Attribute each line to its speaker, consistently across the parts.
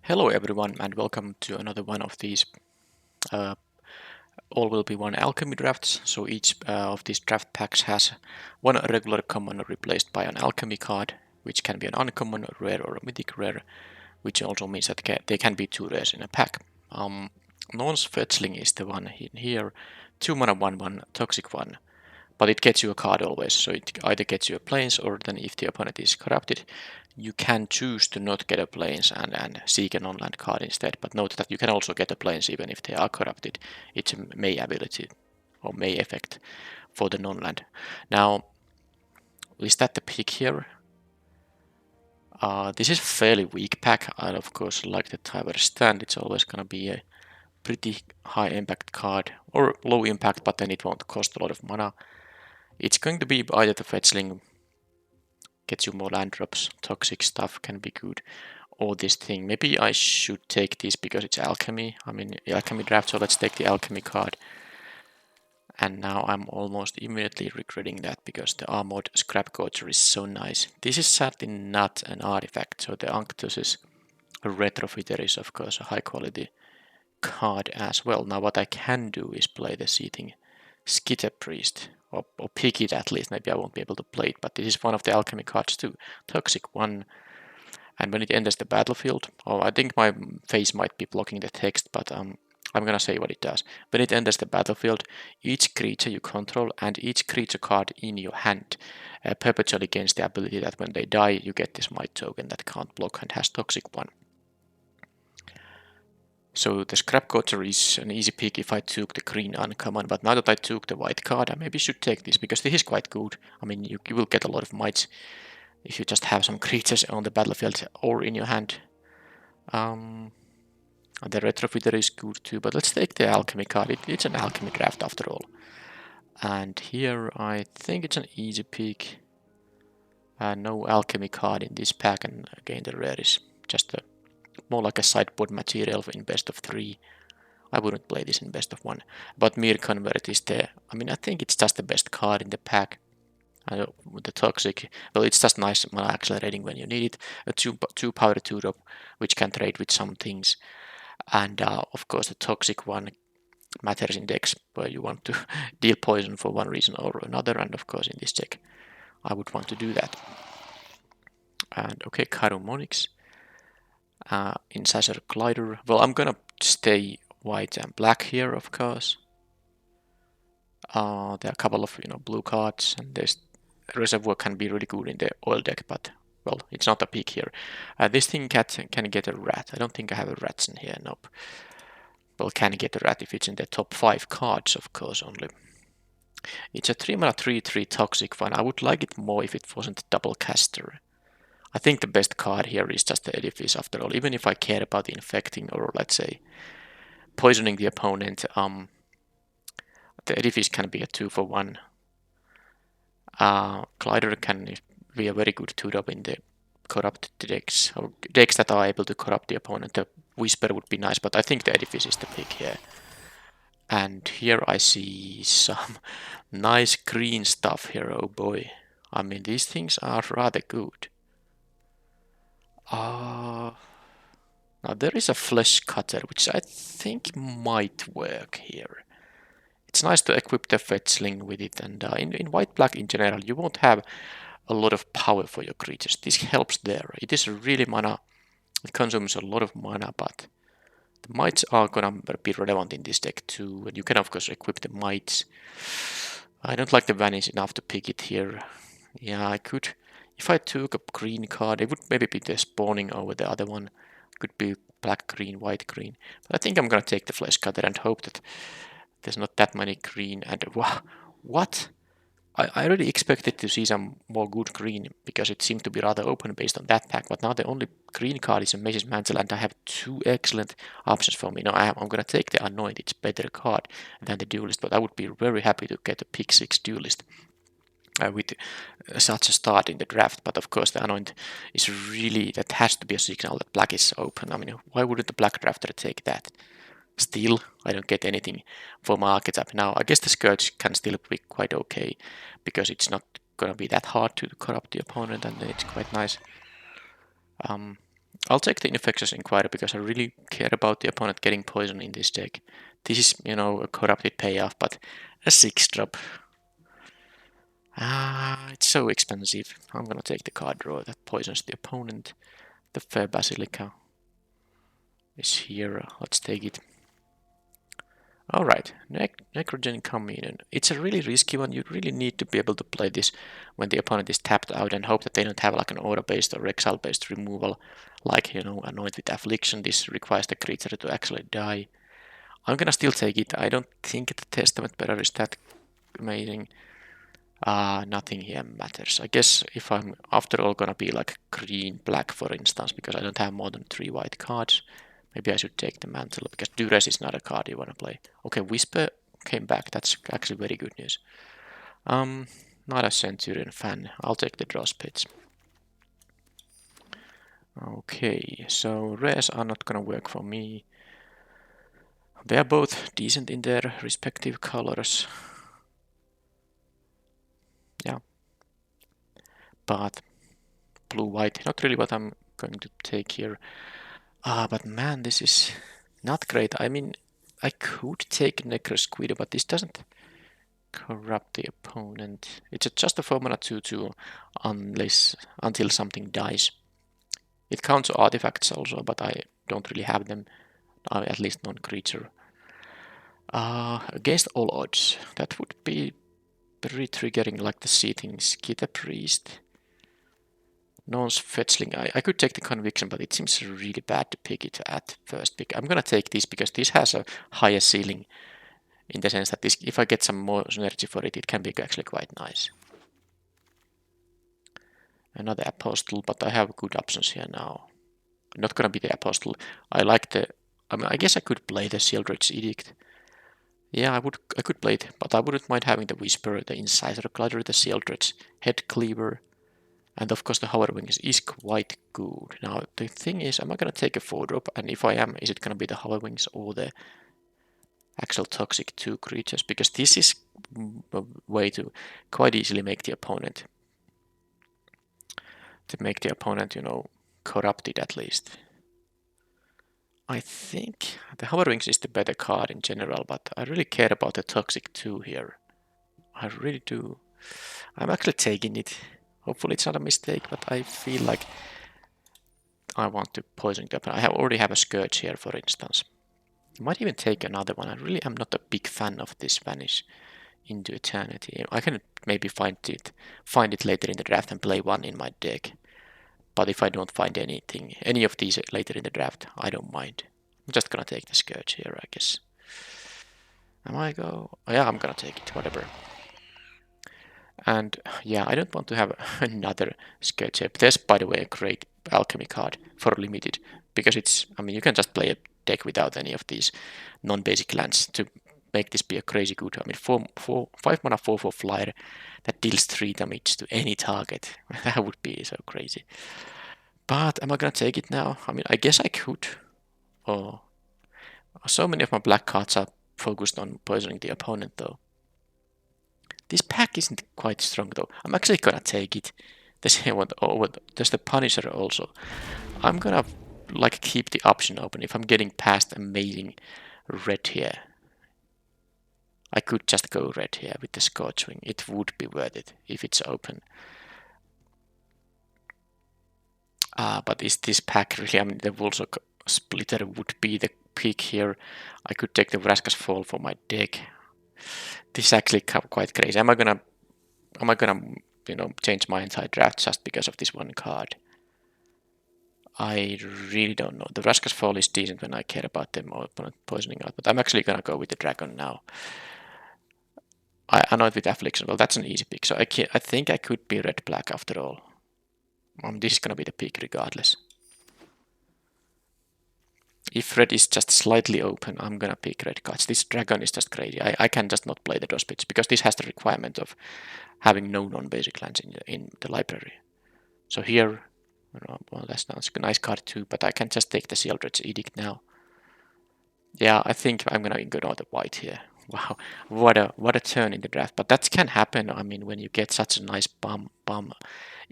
Speaker 1: Hello everyone and welcome to another one of these all will be one alchemy drafts. So each of these draft packs has one regular common replaced by an alchemy card, which can be an uncommon, rare or a mythic rare, which also means that there can be two rares in a pack. Non's Fetchling is the one in here, 2 mana 1/1 toxic one. But it gets you a card always, so it either gets you a plains or then if the opponent is corrupted, you can choose to not get a plains and seek a non-land card instead. But note that you can also get a plains even if they are corrupted. It's a May ability or May effect for the non-land. Now, is that the pick here? This is a fairly weak pack. I of course like the Tower Stand. It's always gonna be a pretty high impact card or low impact, but then it won't cost a lot of mana. It's going to be either the Fetchling gets you more land drops, toxic stuff can be good, or this thing. Maybe I should take this because it's alchemy. I mean, alchemy draft, so let's take the alchemy card. And now I'm almost immediately regretting that because the armored scrap coacher is so nice. This is sadly not an artifact, so the Unctus' retrofitter is of course a high quality card as well. Now what I can do is play the Seething Skitter Priest, or pick it at least. Maybe I won't be able to play it, but this is one of the alchemy cards too. Toxic 1, and when it enters the battlefield, I think my face might be blocking the text, but I'm gonna say what it does. When it enters the battlefield, each creature you control and each creature card in your hand perpetually gains the ability that when they die, you get this might token that can't block and has Toxic 1. So the Scrap Coacher is an easy pick if I took the green uncommon, but now that I took the white card, I maybe should take this, because this is quite good. I mean, you will get a lot of mites if you just have some creatures on the battlefield or in your hand. The Retrofitter is good too, but let's take the Alchemy card. It's an Alchemy draft after all. And here I think it's an easy pick. No Alchemy card in this pack, and again the rare is just more like a sideboard material in best of 3. I wouldn't play this in best of 1. But Mir Convert is there. I mean, I think it's just the best card in the pack. With the Toxic, well, it's just nice mana accelerating when you need it. A 2 power 2 drop, which can trade with some things. And of course, the Toxic one matters in decks where you want to deal poison for one reason or another. And of course, in this deck, I would want to do that. And okay, Charumonyx. Incisor Glider. Well, I'm gonna stay white and black here, of course. There are a couple of blue cards, and this Reservoir can be really good in the oil deck, but well, it's not a pick here. This thing can get a rat. I don't think I have a rats in here. Nope. Well, can get a rat if it's in the top 5 cards, of course, only. It's a 3 mana 3/3 toxic one. I would like it more if it wasn't a double caster. I think the best card here is just the Edifice after all. Even if I care about the infecting or let's say poisoning the opponent, the Edifice can be a 2-for-1. Glider can be a very good 2-drop in the corrupt decks, or decks that are able to corrupt the opponent. The Whisper would be nice, but I think the Edifice is the pick here. And here I see some nice green stuff here, oh boy. I mean, these things are rather good. Now there is a Flesh Cutter, which I think might work here. It's nice to equip the Fetchling with it, and in white-black in general, you won't have a lot of power for your creatures. This helps there. It is really mana. It consumes a lot of mana, but the mites are gonna be relevant in this deck too. And you can of course equip the mites. I don't like the vanish enough to pick it here. Yeah, I could. If I took a green card, it would maybe be the spawning over the other one. Could be black, green, white, green. But I think I'm gonna take the Flesh Cutter and hope that there's not that many green. And wow, what? I really expected to see some more good green because it seemed to be rather open based on that pack, but now the only green card is a Mage's Mantle, and I have 2 excellent options for me. Now I'm gonna take the Anoint. It's a better card than the Duelist, but I would be very happy to get a pick 6 Duelist with such a start in the draft. But of course the Anoint is really, that has to be a signal that black is open. I mean, why wouldn't the black drafter take that? Still, I don't get anything for my archetype. Now, I guess the Scourge can still be quite okay, because it's not gonna be that hard to corrupt the opponent, and it's quite nice. I'll take the Infectious Inquiry because I really care about the opponent getting poison in this deck. This is, you know, a corrupted payoff, but a 6-drop. It's so expensive. I'm gonna take the card draw that poisons the opponent. The Fair Basilica is here. Let's take it. Alright, Necrogen Communion. It's a really risky one. You really need to be able to play this when the opponent is tapped out and hope that they don't have like an aura-based or exile-based removal. Like, you know, Anoint with Affliction. This requires the creature to actually die. I'm gonna still take it. I don't think the Testament Bearer is that amazing. Nothing here matters. I guess if I'm after all gonna be like green-black, for instance, because I don't have more than 3 white cards, maybe I should take the Mantle, because Duress is not a card you wanna play. Okay, Whisper came back. That's actually very good news. Not a Centurion fan. I'll take the Draw Spits. Okay, so rares are not gonna work for me. They are both decent in their respective colors. Yeah. But blue-white, not really what I'm going to take here. But man, this is not great. I mean, I could take Necrosquid, but this doesn't corrupt the opponent. It's just a 4-mana 2/2 until something dies. It counts artifacts also, but I don't really have them. At least non-creature. Against all odds, that would be very triggering, like the Seething Skitter Priest. Non's Fetchling. I could take the Conviction, but it seems really bad to pick it at first pick. I'm gonna take this because this has a higher ceiling in the sense that this, if I get some more energy for it, it can be actually quite nice. Another Apostle, but I have good options here now. Not gonna be the Apostle. I like the. I mean, I guess I could play the Sheoldred's Edict. Yeah, I could play it, but I wouldn't mind having the Whisperer, the Incisor Glider, the Sheoldred's Head Cleaver. And of course the Hover Wings is quite good. Now the thing is, am I gonna take a 4-drop? And if I am, is it gonna be the Hover Wings or the actual Toxic 2 creatures? Because this is a way to quite easily make the opponent, you know, corrupted at least. I think the Hover Wings is the better card in general, but I really care about the Toxic 2 here. I really do. I'm actually taking it. Hopefully it's not a mistake, but I feel like I want to poison the opponent. I already have a Scourge here, for instance. I might even take another one. I really am not a big fan of this Vanish into Eternity. I can maybe find it later in the draft and play one in my deck. But if I don't find any of these later in the draft, I don't mind. I'm just gonna take the Scourge here, I guess. Oh, yeah, I'm gonna take it, whatever. And yeah, I don't want to have another Scourge here. There's, by the way, a great Alchemy card for limited, because it's, I mean, you can just play a deck without any of these non-basic lands to make this be a crazy good. I mean, 5 mana 4/4 flyer that deals 3 damage to any target. That would be so crazy. But am I gonna take it now? I mean, I guess I could. Oh, so many of my black cards are focused on poisoning the opponent, though. This pack isn't quite strong, though. I'm actually gonna take it. There's the Punisher also. I'm gonna like keep the option open if I'm getting past amazing red here. I could just go red here with the Scorchwing. It would be worth it if it's open. But is this pack really? I mean, the Wolves Splitter would be the pick here. I could take the Vraska's Fall for my deck. This is actually quite crazy. Am I gonna, you know, change my entire draft just because of this one card? I really don't know. The Vraska's Fall is decent when I care about them or opponent poisoning out, but I'm actually gonna go with the Dragon now. I know it with Affliction. Well, that's an easy pick. So I think I could be red-black after all. This is gonna be the pick regardless. If red is just slightly open, I'm gonna pick red cards. This dragon is just crazy. I can just not play the draw spits because this has the requirement of having no non-basic lands in the library. So here, well, that's a nice card too, but I can just take the Sheoldred's Edict now. Yeah, I think I'm gonna ignore the white here. Wow, what a turn in the draft. But that can happen. I mean, when you get such a nice bum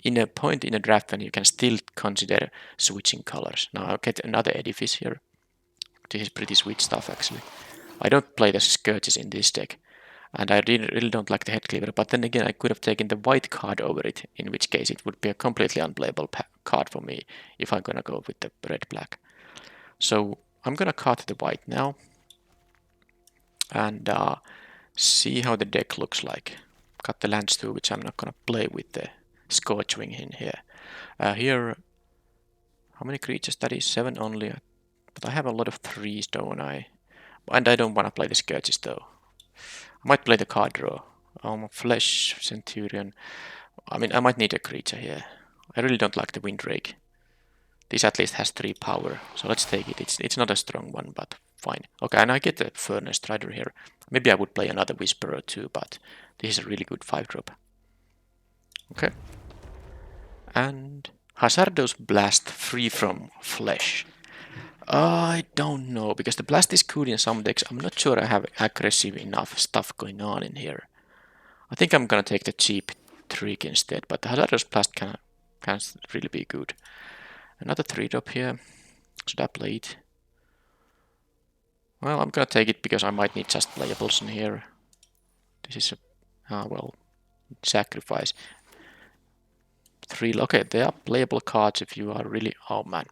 Speaker 1: in a point in a draft when you can still consider switching colors. Now I'll get another edifice here. This is pretty sweet stuff actually. I don't play the Scourges in this deck, and I really don't like the Head Cleaver, but then again I could have taken the white card over it, in which case it would be a completely unplayable card for me if I'm gonna go with the red-black. So I'm gonna cut the white now, and see how the deck looks like. Cut the lands too, which I'm not gonna play with the Scorchwing in here. Here, how many creatures? That is 7 only, but I have a lot of 3s, don't I? And I don't want to play the Scourges though. I might play the card draw. Flesh, Centurion. I mean, I might need a creature here. I really don't like the Windrake. This at least has 3 power, so let's take it. It's not a strong one, but fine. Okay, and I get the Furnace Strider here. Maybe I would play another Whisperer too, but this is a really good 5-drop. Okay. And Hazardous Blast free from Flesh. I don't know, because the Blast is good in some decks. I'm not sure I have aggressive enough stuff going on in here. I think I'm gonna take the cheap trick instead, but the Hazardous Blast can really be good. Another 3-drop here. Should I play it? Well, I'm gonna take it because I might need just playables in here. This is a, well, sacrifice. 3, okay, they are playable cards if you are really, oh man.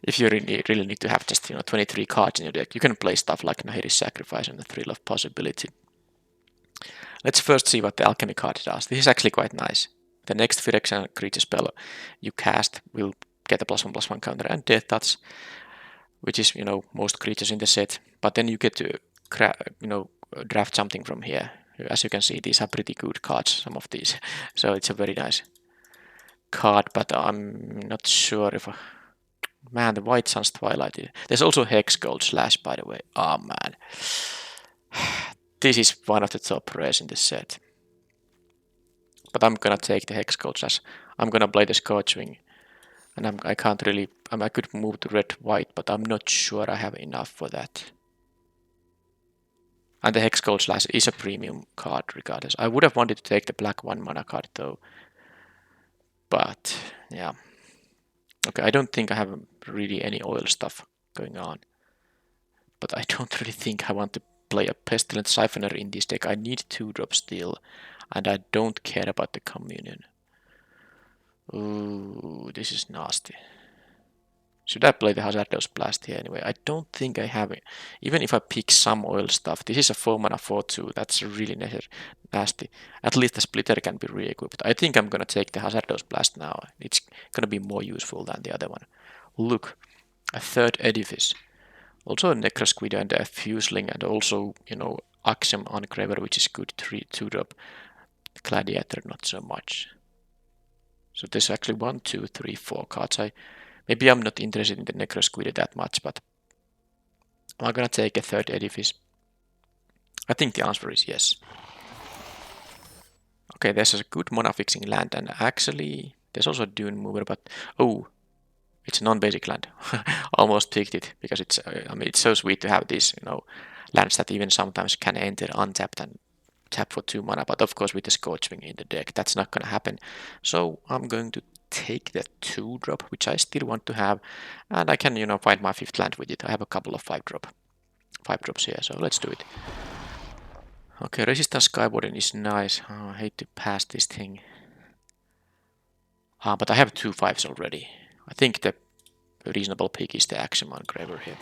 Speaker 1: If you really need to have just 23 cards in your deck, you can play stuff like Nahiri's Sacrifice and the Thrill of Possibility. Let's first see what the Alchemy card does. This is actually quite nice. The next Phyrexia creature spell you cast will get a +1/+1 counter and Death Touch, which is most creatures in the set. But then you get to draft something from here. As you can see, these are pretty good cards, some of these. So it's a very nice card, but I'm not sure if. Man, the White Sun's Twilight. There's also Hex Gold Slash, by the way. Oh man. This is one of the top rares in this set. But I'm gonna take the Hex Gold Slash. I'm gonna play the Scorchwing. And I can't really. I could move to red-white, but I'm not sure I have enough for that. And the Hex Gold Slash is a premium card regardless. I would have wanted to take the black 1-mana card though. But, yeah. Okay, I don't think I have really any oil stuff going on. But I don't really think I want to play a Pestilent Siphoner in this deck. I need 2-drop still, and I don't care about the Communion. Ooh, this is nasty. Should I play the Hazardous Blast here anyway? I don't think I have it. Even if I pick some oil stuff, this is a 4-mana 4/2. That's really nasty. At least the Splitter can be re-equipped. I think I'm gonna take the Hazardous Blast now. It's gonna be more useful than the other one. Look, a 3rd Edifice. Also a Necrosquid and a Fuseling, and also, Axem Engraver, which is good 2-drop. Gladiator, not so much. So there's actually 1, 2, 3, 4 cards. Maybe I'm not interested in the Necrosquid that much, but I'm gonna take a 3rd Edifice. I think the answer is yes. Okay, there's a good mana fixing land, and actually there's also a Dune Mover, but oh, it's a non-basic land. Almost picked it because it's. It's so sweet to have these, lands that even sometimes can enter untapped and tap for 2 mana. But of course, with the Scorchwing in the deck, that's not gonna happen. So I'm going to take the 2-drop, which I still want to have, and I can, find my 5th land with it. I have a couple of 5-drops here, so let's do it. Okay, Resistance Skywarden is nice. Oh, I hate to pass this thing. But I have 2 5s already. I think the reasonable pick is the Axem Engraver here.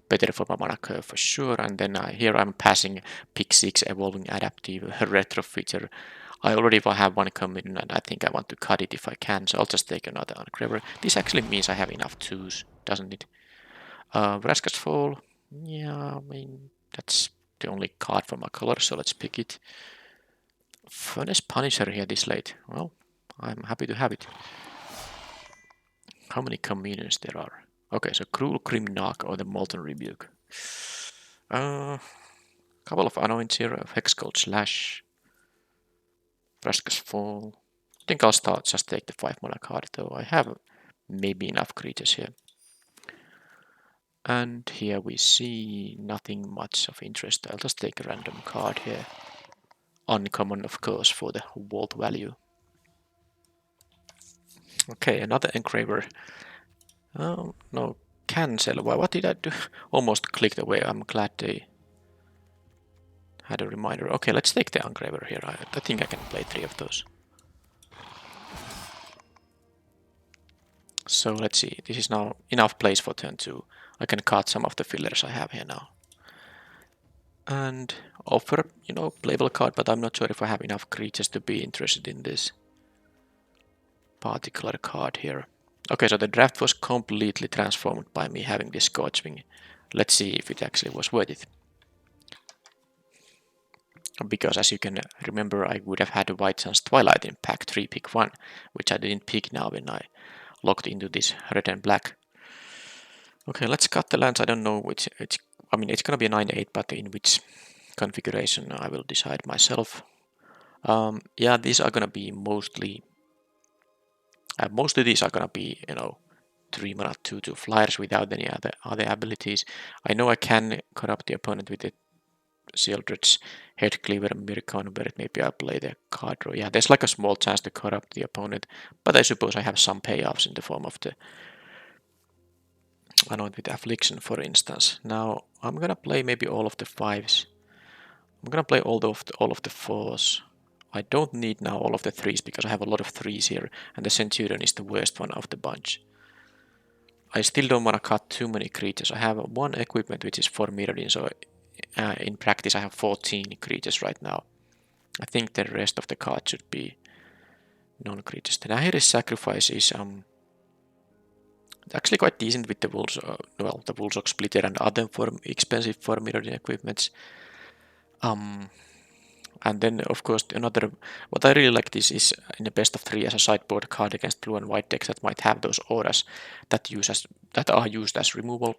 Speaker 1: Better for my mana curve for sure. And then here I'm passing pick 6 Evolving Adaptive Retrofiter. I already have 1 coming and I think I want to cut it if I can, so I'll just take another Engraver. This actually means I have enough 2s, doesn't it? Vraska's Fall. Yeah, I mean, that's the only card for my color, so let's pick it. Furnace Punisher here this late. Well, I'm happy to have it. How many communions there are? Okay, so Cruel Grimnock or the Molten Rebuke. Couple of Anoints here of Hex Gold Slash. Vraska's Fall. I think I'll just take the 5-mana card though. I have maybe enough creatures here. And here we see nothing much of interest. I'll just take a random card here. Uncommon, of course, for the vault value. Okay, another engraver. Oh, no, cancel. Why? What did I do? Almost clicked away. I'm glad they had a reminder. Okay, let's take the engraver here. I think I can play 3 of those. So let's see. This is now enough place for turn 2. I can cut some of the fillers I have here now. And offer, playable card, but I'm not sure if I have enough creatures to be interested in this particular card here. Okay, so the draft was completely transformed by me having this Scorchwing. Let's see if it actually was worth it. Because as you can remember, I would have had a White Sun's Twilight in pack 3 pick 1, which I didn't pick now when I locked into this red and black. Okay, let's cut the lands. I don't know which, it's gonna be a 9-8, but in which configuration I will decide myself. Yeah, these are gonna be mostly these are gonna be 3 mana 2/2 flyers without any other abilities. I know I can corrupt the opponent with the Sheoldred's Head Cleaver and Mirror Convert. Maybe I'll play the card draw. Yeah, there's like a small chance to corrupt the opponent, but I suppose I have some payoffs in the form of the Anoint with Affliction, for instance. Now I'm gonna play maybe all of the 5s. I'm gonna play all of the 4s. I don't need now all of the 3s because I have a lot of 3s here, and the Centurion is the worst one of the bunch. I still don't want to cut too many creatures. I have one equipment which is for Mirrodin, so in practice I have 14 creatures right now. I think the rest of the cards should be non-creatures. The Nahiri's Sacrifice is actually quite decent with the Wolves, the Woolsock Splitter and other expensive for Mirrodin equipments. And then, of course, what I really like this is in the best of 3 as a sideboard card against blue and white decks that might have those auras that are used as removal.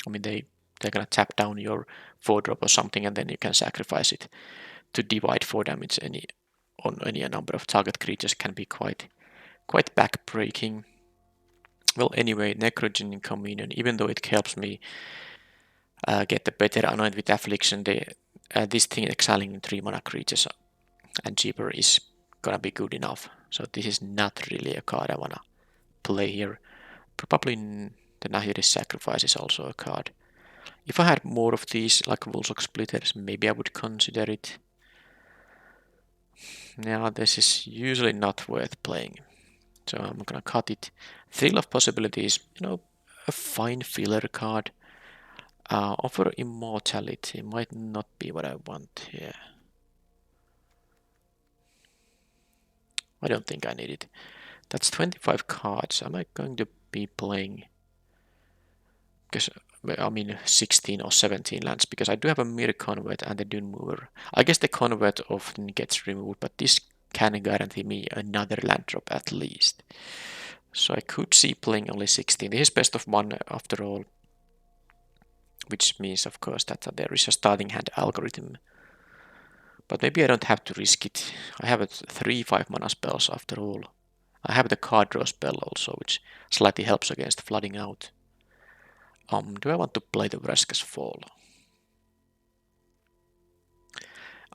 Speaker 1: I mean, they're gonna tap down your 4-drop or something, and then you can sacrifice it to divide 4 damage on any number of target creatures. Can be quite backbreaking. Well, anyway, Necrogen in Communion, even though it helps me get the better Anoint with Affliction, this thing exiling 3 mana creatures and cheaper is gonna be good enough. So this is not really a card I wanna play here. Probably the Nahiri's Sacrifice is also a card. If I had more of these, like Woolsock Splitters, maybe I would consider it. Yeah, this is usually not worth playing. So I'm gonna cut it. Thrill of Possibilities, a fine filler card. Offer Immortality might not be what I want here. I don't think I need it. That's 25 cards. Am I going to be playing? Because 16 or 17 lands, because I do have a Mirror Convert and the Dune Mover. I guess the Convert often gets removed, but this can guarantee me another land drop at least. So I could see playing only 16. This is best of 1 after all, which means, of course, that there is a starting hand algorithm. But maybe I don't have to risk it. I have 3 5-mana spells after all. I have the card draw spell also, which slightly helps against flooding out. Do I want to play the Vraska's Fall?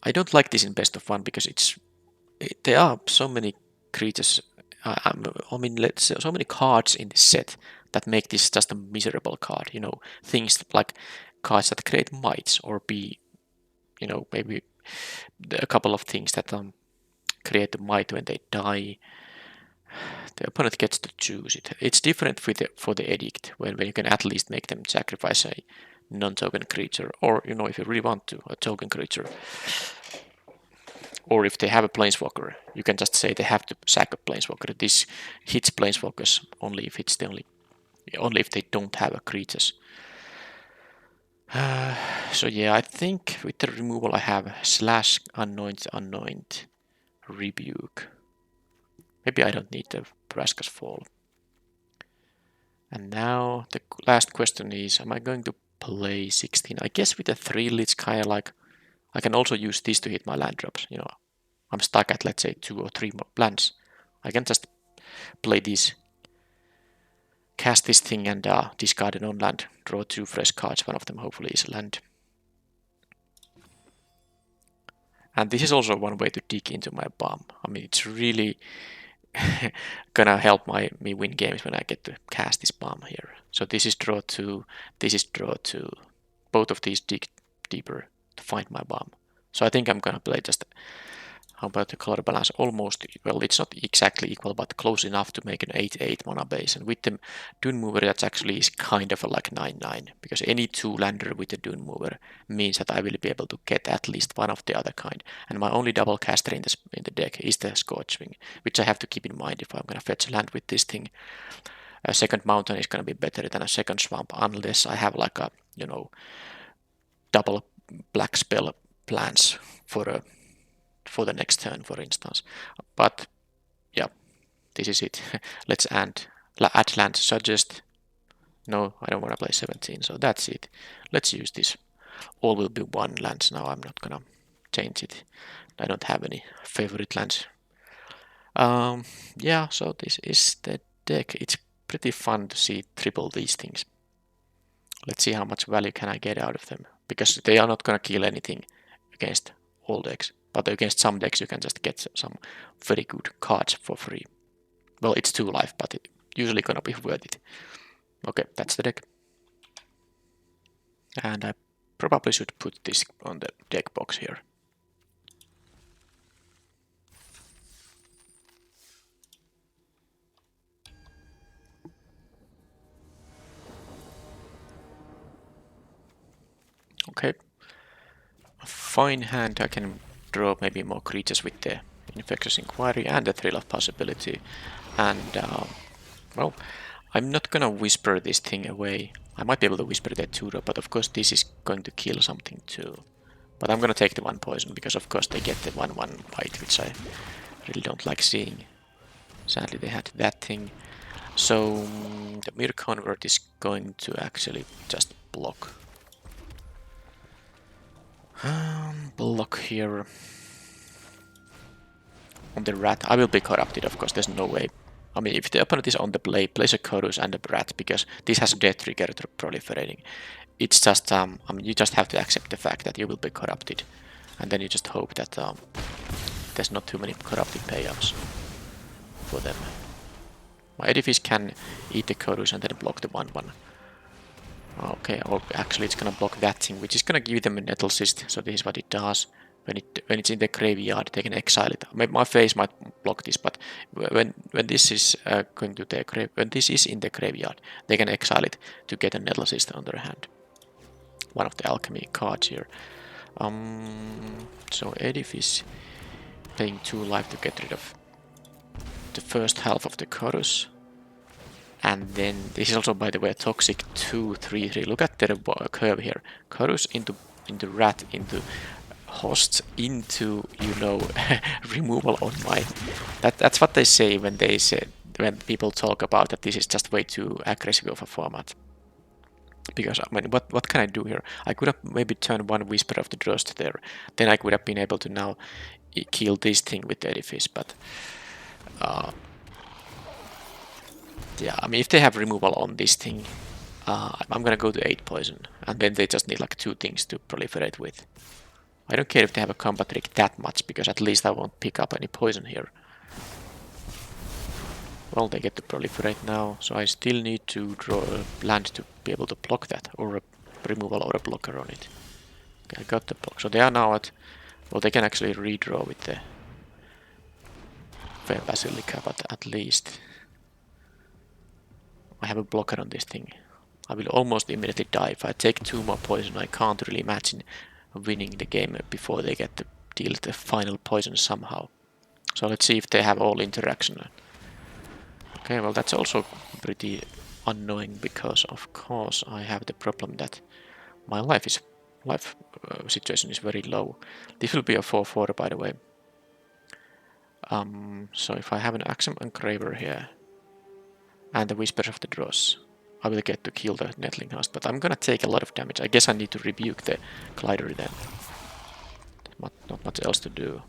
Speaker 1: I don't like this in best of 1 because there are so many creatures. So many cards in this set that make this just a miserable card. Things like cards that create mites or be, maybe a couple of things that create the might when they die. The opponent gets to choose it. It's different for the edict, when you can at least make them sacrifice a non-token creature, or if you really want to, a token creature. Or if they have a planeswalker, you can just say they have to sack a planeswalker. This hits planeswalkers only if if they don't have a creatures. So yeah, I think with the removal I have slash anoint, rebuke. Maybe I don't need the Vraska's Fall. And now the last question is, am I going to play 16? I guess with the 3 it's kind of like, I can also use this to hit my land drops. I'm stuck at, let's say, 2 or 3 more lands. I can just play this cast this thing and discard a non-land, draw 2 fresh cards, one of them hopefully is land. And this is also one way to dig into my bomb. I mean, it's really gonna help me win games when I get to cast this bomb here. So this is draw 2, this is draw 2. Both of these dig deeper to find my bomb. So I think I'm gonna play just, how about the color balance? Almost, well, it's not exactly equal, but close enough to make an 8-8 mana base. And with the Dune Mover, that actually is kind of like 9-9, because any 2-lander with the Dune Mover means that I will be able to get at least one of the other kind. And my only double caster in the deck is the Scorchwing, which I have to keep in mind if I'm going to fetch land with this thing. A second mountain is going to be better than a second swamp, unless I have like a, you know, double black spell plans for the next turn, for instance. But yeah, this is it. Let's add land. Suggest. No, I don't want to play 17, so that's it. Let's use this. All will be 1 lands now. I'm not gonna change it. I don't have any favorite lands. Yeah, so this is the deck. It's pretty fun to see triple these things. Let's see how much value can I get out of them, because they are not gonna kill anything against all decks. But against some decks you can just get some very good cards for free. Well, it's 2 life, but it's usually gonna be worth it. Okay, that's the deck. And I probably should put this on the deck box here. Okay. A fine hand. I can draw maybe more creatures with the Infectious Inquiry and the Thrill of Possibility. And, well, I'm not gonna whisper this thing away. I might be able to whisper the 2-drop, but of course this is going to kill something too. But I'm gonna take the 1 poison, because of course they get the 1/1 bite, which I really don't like seeing. Sadly they had that thing. So the Mirror Convert is going to actually just block. Block here. On the rat, I will be corrupted, of course, there's no way. I mean, if the opponent is on the play, place a Chorus and a rat, because this has a death trigger proliferating. It's just, I mean, you just have to accept the fact that you will be corrupted. And then you just hope that there's not too many corrupted payoffs for them. My Edifice can eat the Chorus and then block the 1/1. Okay, or actually it's gonna block that thing, which is gonna give them a Nettle Cyst, so this is what it does. When it's in the graveyard, they can exile it. My face might block this, but when this is going to the when this is in the graveyard, they can exile it to get a Nettle Cyst on their hand. One of the Alchemy cards here. So Edifice paying 2 life to get rid of the first half of the Chorus. And then this is also, by the way, a toxic 2/3/3. Look at the curve here. Chorus into rat, into host, into, you know, removal on my. That's what they say when people talk about that this is just way too aggressive of a format. Because I mean, what can I do here? I could have maybe turned 1 Whisper of the Drost there. Then I could have been able to now kill this thing with the Edifice, but. Yeah, I mean, if they have removal on this thing, I'm gonna go to 8 poison, and then they just need like 2 things to proliferate with. I don't care if they have a combat trick that much, because at least I won't pick up any poison here. Well, they get to proliferate now, so I still need to draw a land to be able to block that, or a removal or a blocker on it. Okay, I got the block. So they are now at, well, they can actually redraw with the Fair Basilica, but at least I have a blocker on this thing. I will almost immediately die. If I take 2 more poison, I can't really imagine winning the game before they get to deal the final poison somehow. So let's see if they have all interaction. Okay, well that's also pretty annoying, because of course I have the problem that my life situation is very low. This will be a 4/4, by the way. So if I have an Axum Engraver here and the Whispers of the Dross, I will get to kill the Nettling Host, but I'm gonna take a lot of damage. I guess I need to rebuke the Glider then. Not much else to do.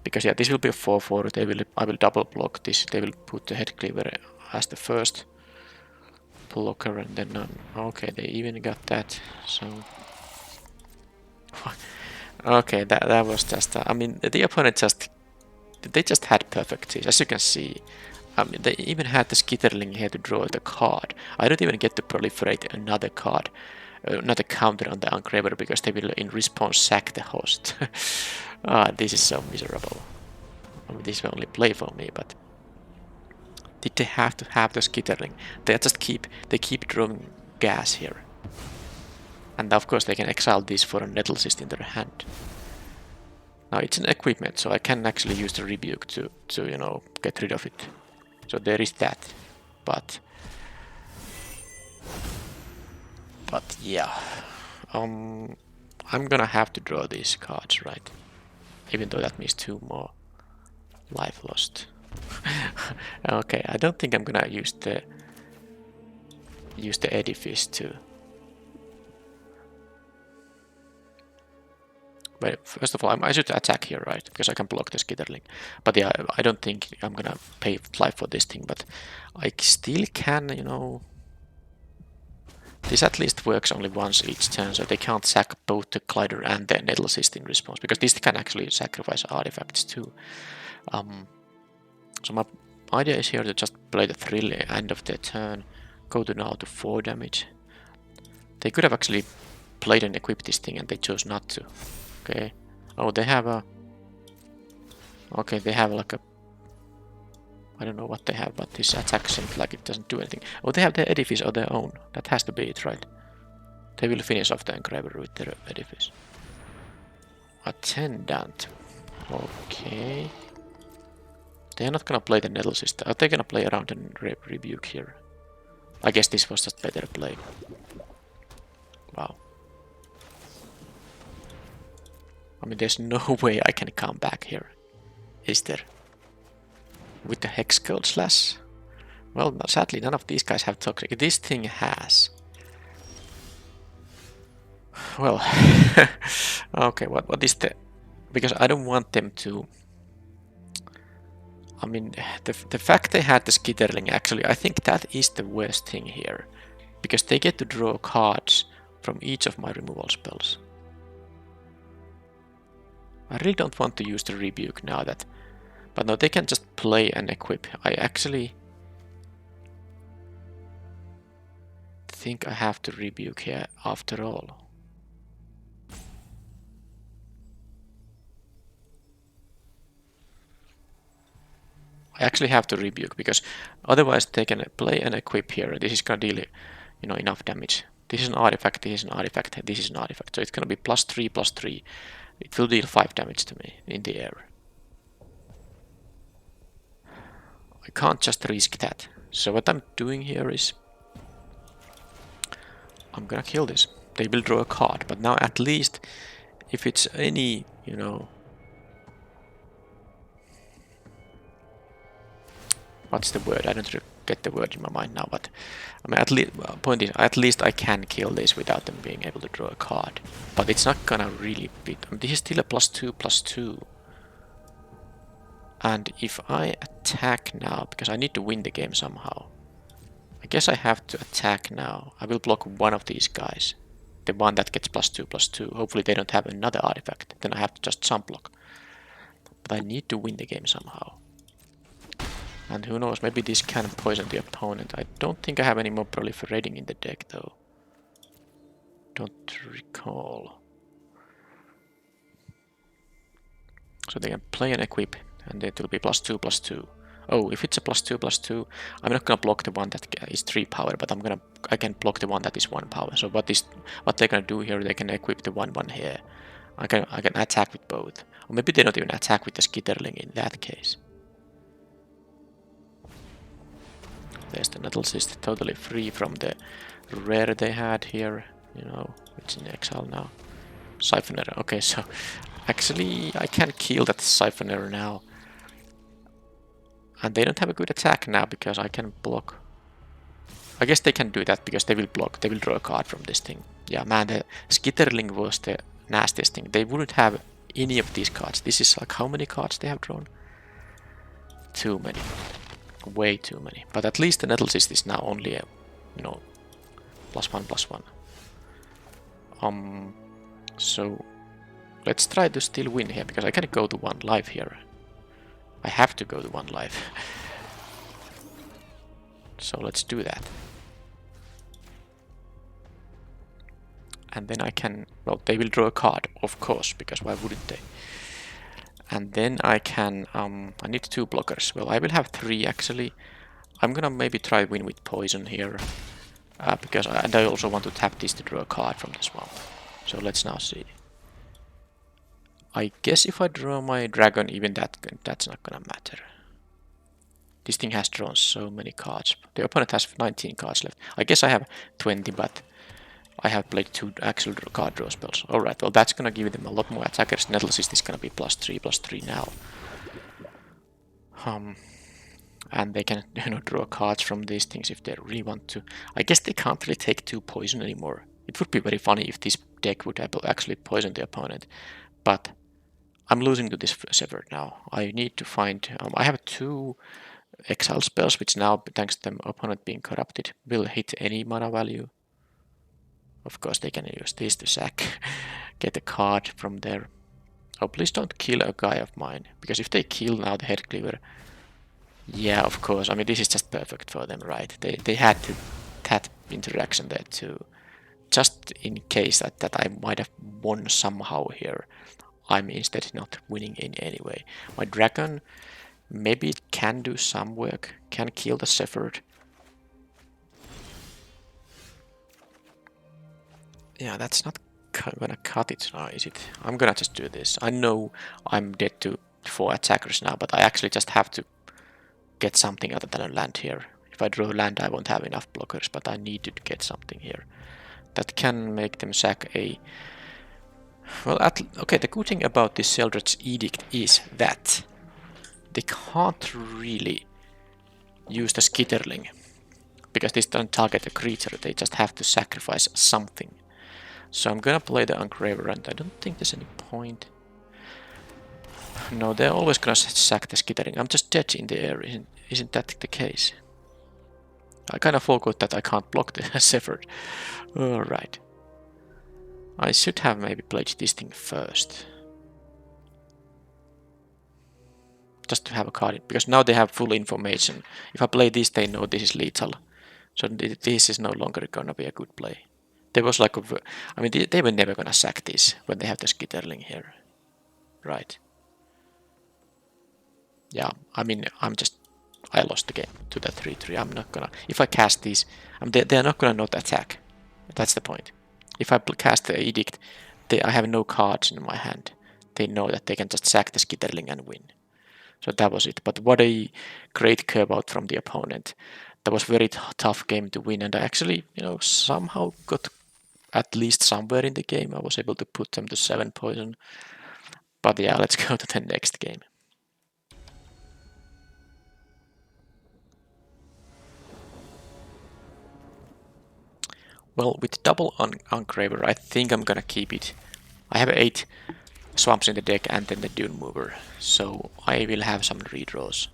Speaker 1: Because yeah, this will be a 4/4. I will double block this. They will put the Head Cleaver as the first. blocker and then none. Okay, they even got that, so... Okay, that was just... I mean, the opponent just... They just had perfect teams, as you can see. I mean, they even had the Skitterling here to draw the card. I don't even get to proliferate another card, another counter on the Engraver, because they will in response sack the host. This is so miserable. I mean, this will only play for me, but... Did they have to have the Skitterling? They keep drawing gas here. And of course they can exile this for a Nettle Cyst in their hand. Now it's an equipment, so I can actually use the Rebuke to you know, get rid of it. So there is that. But yeah. I'm gonna have to draw these cards, right? Even though that means 2 more life lost. Okay, I don't think I'm gonna use the edifice to... But first of all, I should attack here, right? Because I can block the Skitterling. But yeah, I don't think I'm gonna pay life for this thing, but I still can, you know... This at least works only once each turn, so they can't sack both the Glider and the Nettle Cyst in response, because this can actually sacrifice artifacts too. So my idea is here to just play the Thrill at the end of their turn, go to now to 4 damage. They could have actually played and equipped this thing and they chose not to. Okay. Oh, they have a... Okay, they have like a... I don't know what they have, but this attack seems like it doesn't do anything. Oh, they have their edifice of their own. That has to be it, right? They will finish off the Engraver with their edifice. Attendant. Okay. They're not gonna play the Nettle Cyst. Are they gonna play around and Rebuke here? I guess this was just better play. Wow. I mean, there's no way I can come back here. Is there? With the Hex Code Slash? Well, sadly, none of these guys have Toxic. This thing has. Well, okay, what is the... Because I don't want them to... I mean, the fact they had the Skitterling, actually, I think that is the worst thing here. Because they get to draw cards from each of my removal spells. I really don't want to use the Rebuke now that... But no, they can just play and equip. I actually... think I have to Rebuke here after all. I actually have to Rebuke, because otherwise they can play and equip here. This is gonna deal, you know, enough damage. This is an artifact, this is an artifact, this is an artifact. So it's gonna be +3/+3. It will deal 5 damage to me in the air. I can't just risk that. So what I'm doing here is... I'm gonna kill this. They will draw a card, but now at least if it's any, you know... What's the word? I don't get the word in my mind now, but... I mean, at least, point is, at least I can kill this without them being able to draw a card. But it's not gonna really be... I mean, this is still a +2/+2. And if I attack now, because I need to win the game somehow, I guess I have to attack now. I will block one of these guys. The one that gets +2/+2. Hopefully they don't have another artifact. Then I have to just jump block. But I need to win the game somehow. And who knows, maybe this can poison the opponent. I don't think I have any more proliferating in the deck though. Don't recall. So they can play and equip, and it will be +2/+2. Oh, if it's a +2/+2, I'm not gonna block the one that is 3 power, but I can block the one that is 1 power. So what they're gonna do here? They can equip the 1/1 here. I can attack with both, or maybe they don't even attack with the Skitterling in that case. There's the Nettle Cyst, totally free from the rare they had here. You know, it's in exile now. Siphoner. Okay, so actually I can kill that Siphoner now. And they don't have a good attack now because I can block. I guess they can do that because they will block. They will draw a card from this thing. Yeah, man, the Skitterling was the nastiest thing. They wouldn't have any of these cards. This is like how many cards they have drawn? Too many. Way too many. But at least the Nettle Cyst is now only a No. +1/+1. So let's try to still win here, because I can go to 1 life here. I have to go to 1 life. So let's do that. And then I can, well, they will draw a card, of course, because why wouldn't they? And then I can, I need 2 blockers. Well, I will have 3 actually. I'm gonna maybe try win with poison here. Because and I also want to tap this to draw a card from the swamp. So let's now see. I guess if I draw my dragon, even that's not gonna matter. This thing has drawn so many cards. The opponent has 19 cards left. I guess I have 20, but I have played 2 actual card draw spells. Alright, well that's gonna give them a lot more attackers. Nettles is gonna be +3/+3 now. And they can, you know, draw cards from these things if they really want to. I guess they can't really take 2 poison anymore. It would be very funny if this deck would actually poison the opponent. But I'm losing to this Severed now. I need to find... I have 2 exile spells, which now, thanks to the opponent being corrupted, will hit any mana value. Of course, they can use this to sack, get a card from there. Oh, please don't kill a guy of mine, because if they kill now the Head Cleaver, yeah, of course. I mean, this is just perfect for them, right? They had that interaction there too. Just in case that I might have won somehow here, I'm instead not winning in any way. My dragon, maybe it can do some work, can kill the Shepherd. Yeah, that's not gonna cut it now, is it? I'm gonna just do this. I know I'm dead to 4 attackers now, but I actually just have to get something other than a land here. If I draw land, I won't have enough blockers, but I need to get something here. That can make them sack a... Well, okay, the good thing about this Sheldred's Edict is that they can't really use the Skitterling, because this doesn't target a creature, they just have to sacrifice something. So I'm gonna play the Engraver, and I don't think there's any point. No, they're always gonna sack the Skittering. I'm just dead in the air, isn't that the case? I kind of forgot that I can't block the Shepherd. Alright. I should have maybe played this thing first. Just to have a card, because now they have full information. If I play this, they know this is lethal. So this is no longer gonna be a good play. There was like I mean, they were never gonna sack this when they have the Skitterling here. Right. Yeah, I mean, I lost the game to that 3/3. I'm not gonna... If I cast these, they're not gonna not attack. That's the point. If I cast the Edict, I have no cards in my hand. They know that they can just sack the Skitterling and win. So that was it. But what a great curve out from the opponent. That was a very tough game to win, and I actually, you know, somehow got at least somewhere in the game. I was able to put them to 7 poison. But yeah, let's go to the next game. Well, with double Engraver, I think I'm gonna keep it. I have 8 swamps in the deck and then the Dune Mover, so I will have some redraws.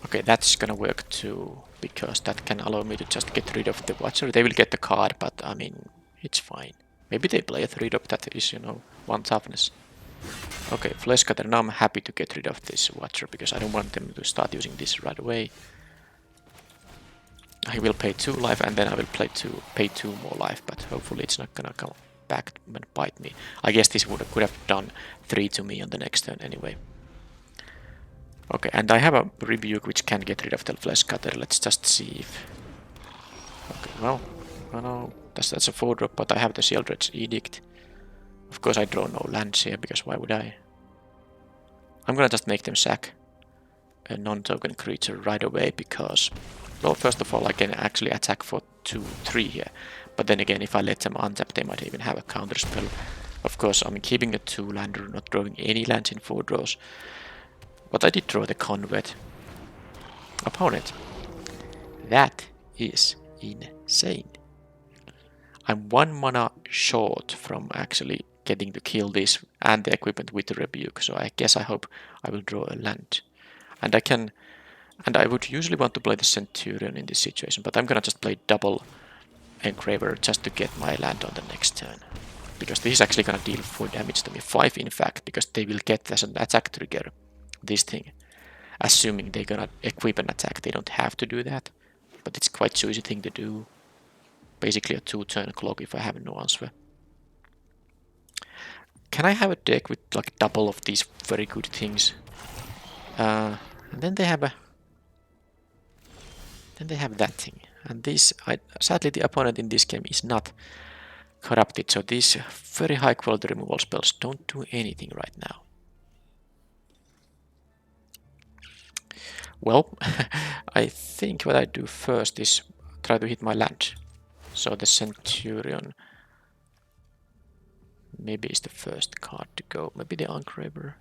Speaker 1: Okay, that's gonna work too, because that can allow me to just get rid of the Watcher. They will get the card, but I mean, it's fine. Maybe they play a 3-drop that is, you know, 1 toughness. Okay, Flesh Cutter, now I'm happy to get rid of this Watcher, because I don't want them to start using this right away. I will pay 2 life, and then I will pay 2 more life, but hopefully it's not gonna come back and bite me. I guess this could have done 3 to me on the next turn anyway. Okay, and I have a Rebuke which can get rid of the Flesh Cutter. Let's just see if... Okay, well, no, that's a 4-drop, but I have the Sheldred's Edict. Of course I draw no lands here, because why would I? I'm gonna just make them sack a non-token creature right away, because... Well, first of all, I can actually attack for 2/3 here. But then again, if I let them untap, they might even have a counter spell. Of course, I'm keeping a 2-lander, not drawing any lands in 4 draws. But I did draw the Convert. Opponent. That is insane. I'm 1 mana short from actually getting to kill this and the equipment with the Rebuke, so I guess I hope I will draw a land. And I would usually want to play the Centurion in this situation, but I'm gonna just play double Engraver just to get my land on the next turn. Because this is actually gonna deal 4 damage to me. 5 in fact, because they will get as an attack trigger this thing. Assuming they're gonna equip an attack, they don't have to do that. But it's quite choosy thing to do. Basically a 2-turn clock if I have no answer. Can I have a deck with like double of these very good things? And then they have that thing. And this, sadly the opponent in this game is not corrupted, so these very high quality removal spells don't do anything right now. Well, I think what I do first is try to hit my land. So the Centurion maybe is the first card to go. Maybe the Engraver.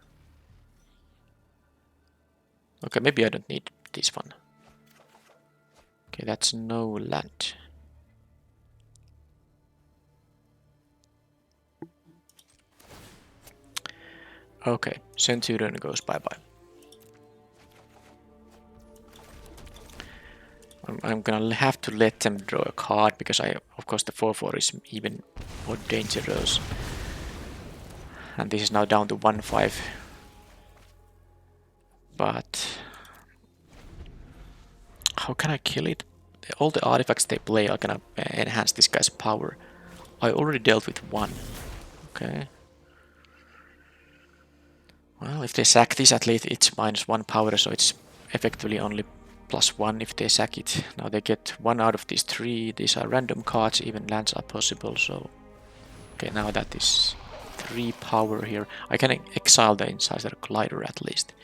Speaker 1: Okay, maybe I don't need this one. Okay, that's no land. Okay, Centurion goes bye-bye. I'm gonna have to let them draw a card because of course the 4/4 is even more dangerous. And this is now down to 1/5. But how can I kill it? All the artifacts they play are gonna enhance this guy's power. I already dealt with 1. Okay. Well, if they sack this, at least it's -1 power, so it's effectively only +1 if they sack it. Now they get 1 out of these 3. These are random cards, even lands are possible, so... Okay, now that is 3 power here. I can exile the Incisor Glider at least.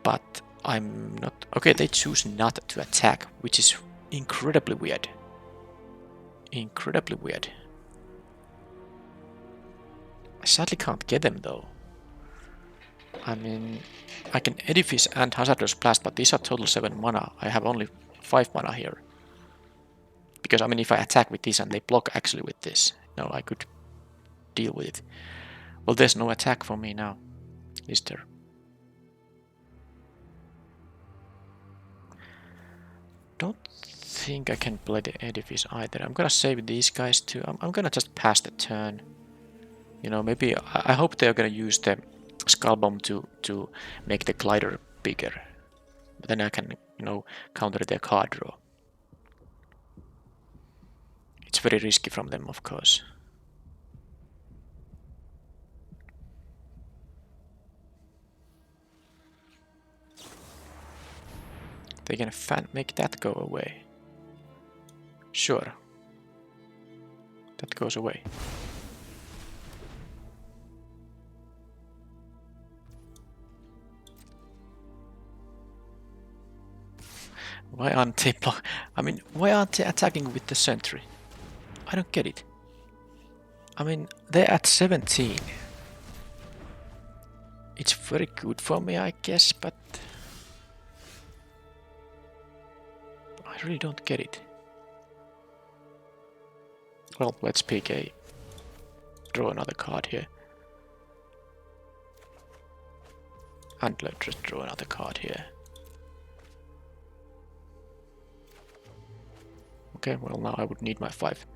Speaker 1: But I'm not... Okay, they choose not to attack, which is incredibly weird. Incredibly weird. I sadly can't get them though. I mean, I can Edifice and Hazardous Blast, but these are total 7 mana. I have only 5 mana here. Because, I mean, if I attack with this and they block actually with this, no, I could deal with it. Well, there's no attack for me now, is there? Don't think I can play the Edifice either. I'm gonna save these guys too. I'm gonna just pass the turn. You know, maybe I hope they're gonna use the Skull Bomb to make the glider bigger. But then I can, you know, counter their card draw. It's very risky from them, of course. They can make that go away. Sure. That goes away. Why aren't they why aren't they attacking with the sentry? I don't get it. I mean, they're at 17. It's very good for me, I guess, but... I really don't get it. Well, let's pick draw another card here. And let's just draw another card here. Okay, well now I would need my 5.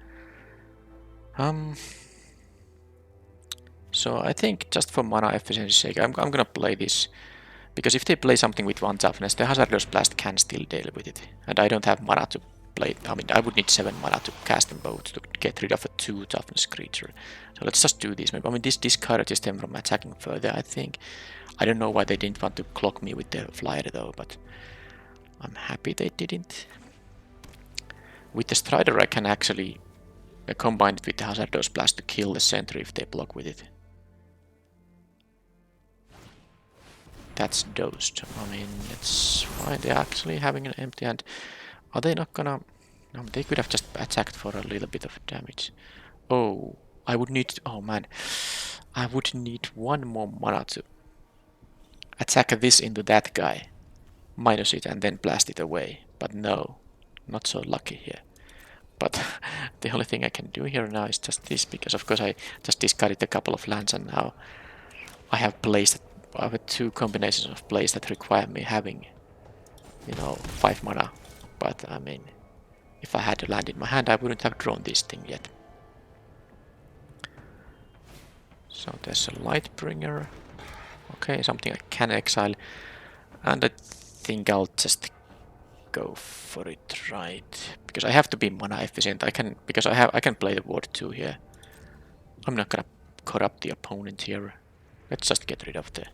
Speaker 1: So I think just for mana efficiency's sake, I'm gonna play this. Because if they play something with 1 toughness, the Hazardous Blast can still deal with it. And I don't have mana to play. I mean, I would need 7 mana to cast them both to get rid of a 2 toughness creature. So let's just do this. I mean, this discourages them from attacking further, I think. I don't know why they didn't want to clock me with the flyer though, but I'm happy they didn't. With the Strider I can actually combine it with the Hazardous Blast to kill the sentry if they block with it. That's dosed. I mean, it's fine. They're actually having an empty hand. Are they not gonna... No, they could have just attacked for a little bit of damage. Oh, I would need... Oh man. I would need 1 more mana to attack this into that guy. Minus it and then blast it away. But no. Not so lucky here. But the only thing I can do here now is just this, because of course I just discarded a couple of lands and now I have placed I have two combinations of plays that require me having, you know, 5 mana. But I mean, if I had to land in my hand, I wouldn't have drawn this thing yet. So there's a Lightbringer. Okay, something I can exile. And I think I'll just go for it, right? Because I have to be mana efficient. I can play the Ward 2 here. I'm not gonna corrupt the opponent here. Let's just get rid of the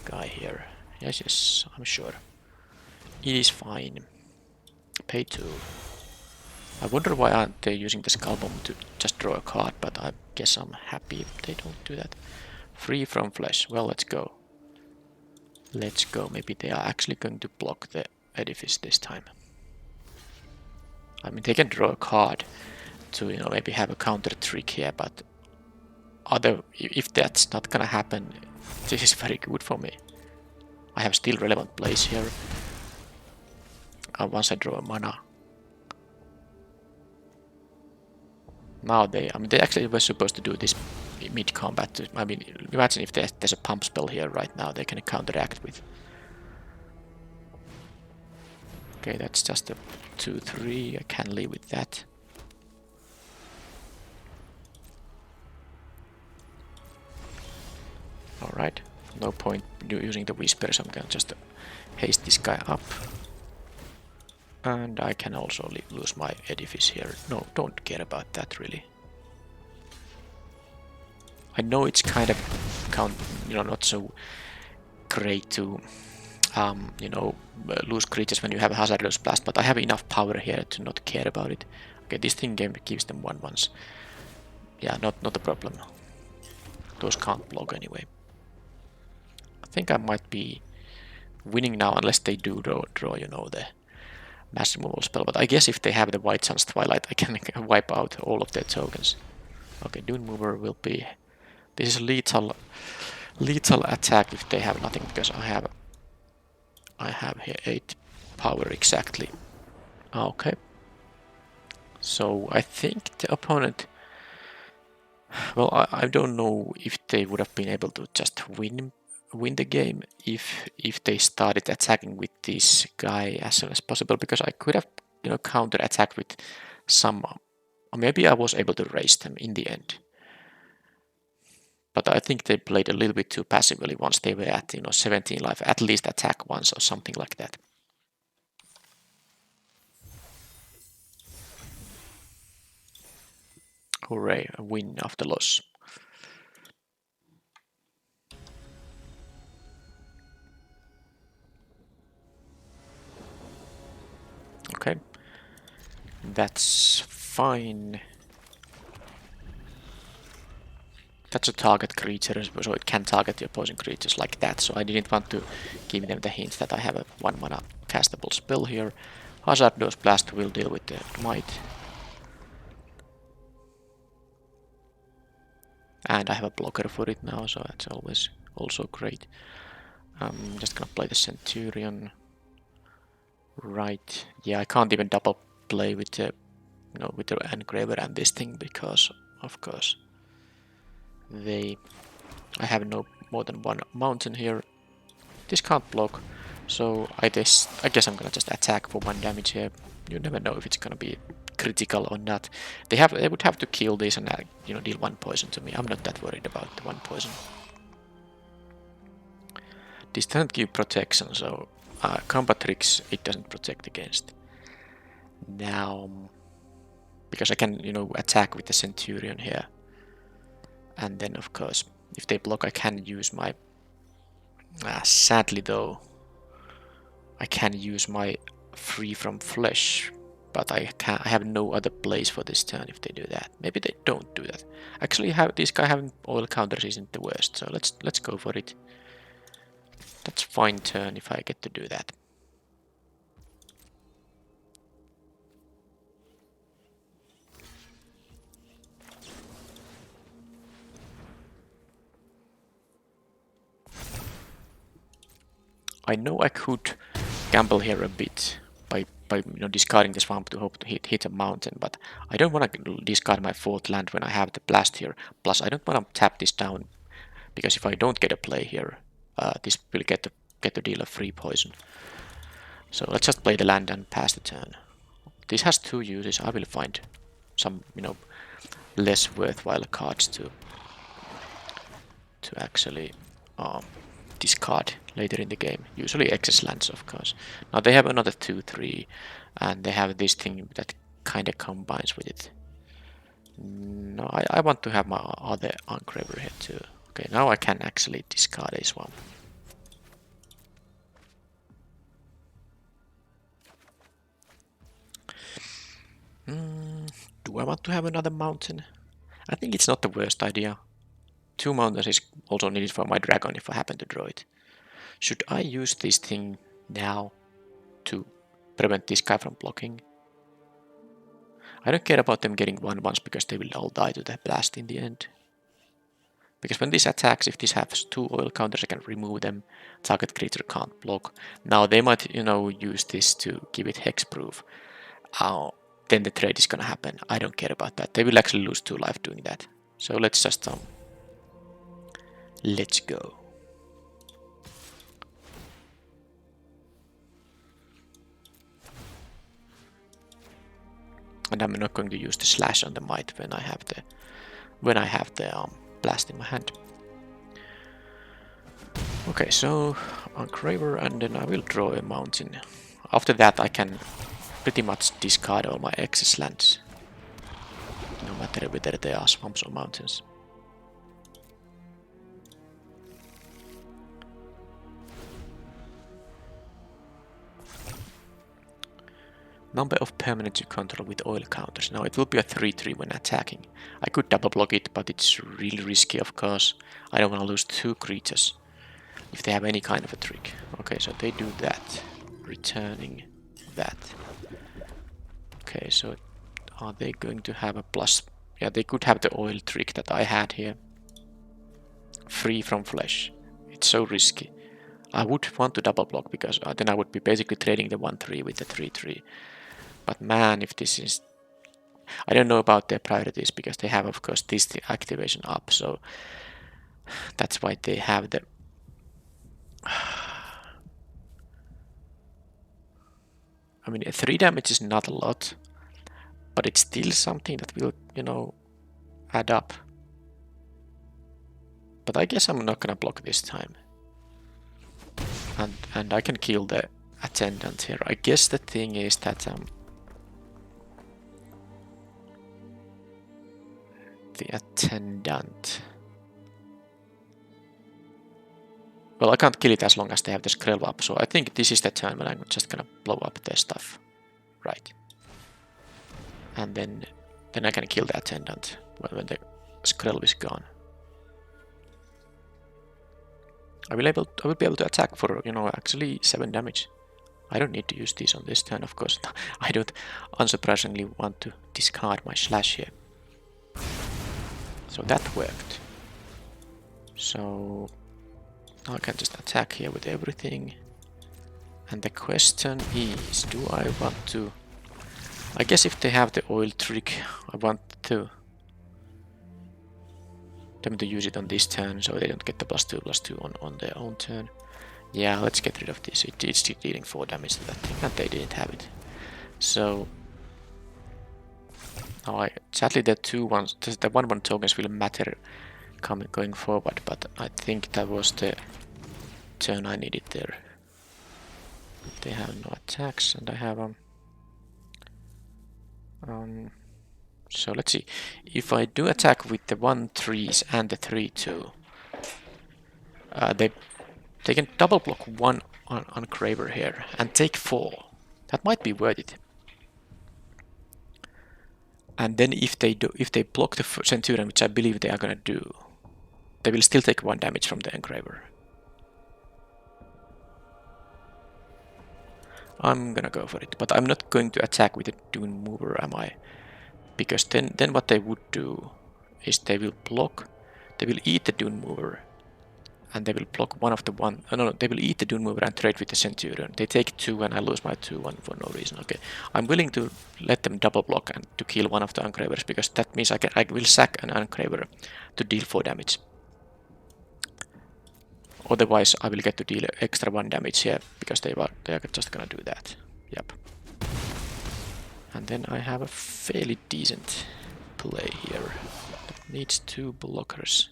Speaker 1: guy here. Yes, I'm sure. It is fine. Pay 2. I wonder why aren't they using the Skull Bomb to just draw a card, but I guess I'm happy if they don't do that. Free from flesh. Well, let's go. Let's go. Maybe they are actually going to block the edifice this time. I mean, they can draw a card to, you know, maybe have a counter trick here, but if that's not gonna happen, this is very good for me. I have still relevant plays here. Once I draw a mana. Now they actually were supposed to do this mid-combat. I mean, imagine if there's a pump spell here right now, they can counteract with. Okay, that's just a 2-3, I can live with that. Alright, no point using the Whisper, so I'm gonna just haste this guy up. And I can also lose my edifice here. No, don't care about that really. I know it's kind of not so great to lose creatures when you have a Hazardous Blast, but I have enough power here to not care about it. Okay, this thing game gives them 1/1s. Yeah, not a problem. Those can't block anyway. I think I might be winning now unless they do draw you know, the mass removal spell, but I guess if they have the White Sun's Twilight, I can wipe out all of their tokens. Okay, Dune Mover will be. This is a lethal attack if they have nothing, because I have here 8 power exactly. Okay. So I think the opponent. Well, I don't know if they would have been able to just win the game if they started attacking with this guy as soon as possible, because I could have counter attacked with some, or maybe I was able to raise them in the end, but I think they played a little bit too passively once they were at 17 life. At least attack once or something like that. Hooray, a win after loss. Okay, that's fine. That's a target creature, so it can target the opposing creatures like that, so I didn't want to give them the hint that I have a 1 mana castable spell here. Hazardous Blast will deal with the might. And I have a blocker for it now, so that's always also great. I'm just gonna play the Centurion. Right, yeah, I can't even double play with the with the Engraver and this thing, because of course I have no more than 1 mountain here. This can't block, so I guess I'm gonna just attack for 1 damage here. You never know if it's gonna be critical or not. They would have to kill this and deal 1 poison to me. I'm not that worried about the 1 poison. This doesn't give protection, so combat tricks it doesn't protect against. Now, because I can attack with the Centurion here, and then of course if they block I can use my. Sadly though, I can use my Free from Flesh, but I have no other place for this turn if they do that. Maybe they don't do that. Actually, this guy having oil counters isn't the worst, so let's go for it. That's fine turn if I get to do that. I know I could gamble here a bit by discarding the swamp to hope to hit a mountain, but I don't want to discard my 4th land when I have the blast here. Plus I don't want to tap this down, because if I don't get a play here, this will get to deal a free poison. So let's just play the land and pass the turn. This has 2 uses. I will find some, less worthwhile cards to actually discard later in the game. Usually excess lands, of course. Now they have another 2/3, and they have this thing that kind of combines with it. No, I want to have my other Engraver here too. Okay, now I can actually discard a swamp. Do I want to have another mountain? I think it's not the worst idea. 2 mountains is also needed for my dragon if I happen to draw it. Should I use this thing now to prevent this guy from blocking? I don't care about them getting 1/1s because they will all die to the blast in the end. Because when this attacks, if this has 2 oil counters, I can remove them. Target creature can't block. Now they might, use this to give it hexproof. Then the trade is gonna happen. I don't care about that. They will actually lose 2 life doing that. So let's just let's go. And I'm not going to use the slash on the might when I have the blast in my hand. Okay, so Engraver, and then I will draw a mountain. After that I can pretty much discard all my excess lands, no matter whether they are swamps or mountains. Number of permanents you control with oil counters. Now it will be a 3/3 when attacking. I could double block it, but it's really risky, of course. I don't want to lose 2 creatures if they have any kind of a trick. Okay, so they do that, returning that. Okay, so are they going to have a plus? Yeah, they could have the oil trick that I had here. Free from flesh. It's so risky. I would want to double block because then I would be basically trading the 1/3 with the 3/3. But man, if this is... I don't know about their priorities because they have, of course, this activation up, so that's why they have the... I mean, 3 damage is not a lot, but it's still something that will, add up. But I guess I'm not gonna block this time. And I can kill the attendant here. I guess the thing is that the attendant... Well, I can't kill it as long as they have the scroll up, so I think this is the turn when I'm just gonna blow up their stuff. Right. And then I can kill the attendant when the scroll is gone. I will be able to attack for, actually 7 damage. I don't need to use these on this turn, of course. I don't unsurprisingly want to discard my slash here. So that worked. So now I can just attack here with everything. And the question is, do I want to... I guess if they have the oil trick, I want them to use it on this turn so they don't get the +2/+2 on their own turn. Yeah, let's get rid of this. It's dealing 4 damage to that thing, and they didn't have it. So now sadly the 1/1 tokens will matter going forward, but I think that was the turn I needed there. They have no attacks, and I have so let's see. If I do attack with the 1/3s and the 3/2, they can double block 1 on Graver here and take 4. That might be worth it. And then if they block the Centurion, which I believe they are gonna do, they will still take 1 damage from the Engraver. I'm gonna go for it, but I'm not going to attack with a Dune Mover, am I? Because then what they would do is they will eat the Dune Mover, and they will block one of the one. No, they will eat the Dune Mover and trade with the Centurion. They take 2 and I lose my 2/1 for no reason. Okay, I'm willing to let them double block and to kill one of the Engravers because that means I will sack an Engraver to deal 4 damage. Otherwise, I will get to deal extra 1 damage here, because they are just gonna do that. Yep. And then I have a fairly decent play here. That needs 2 blockers.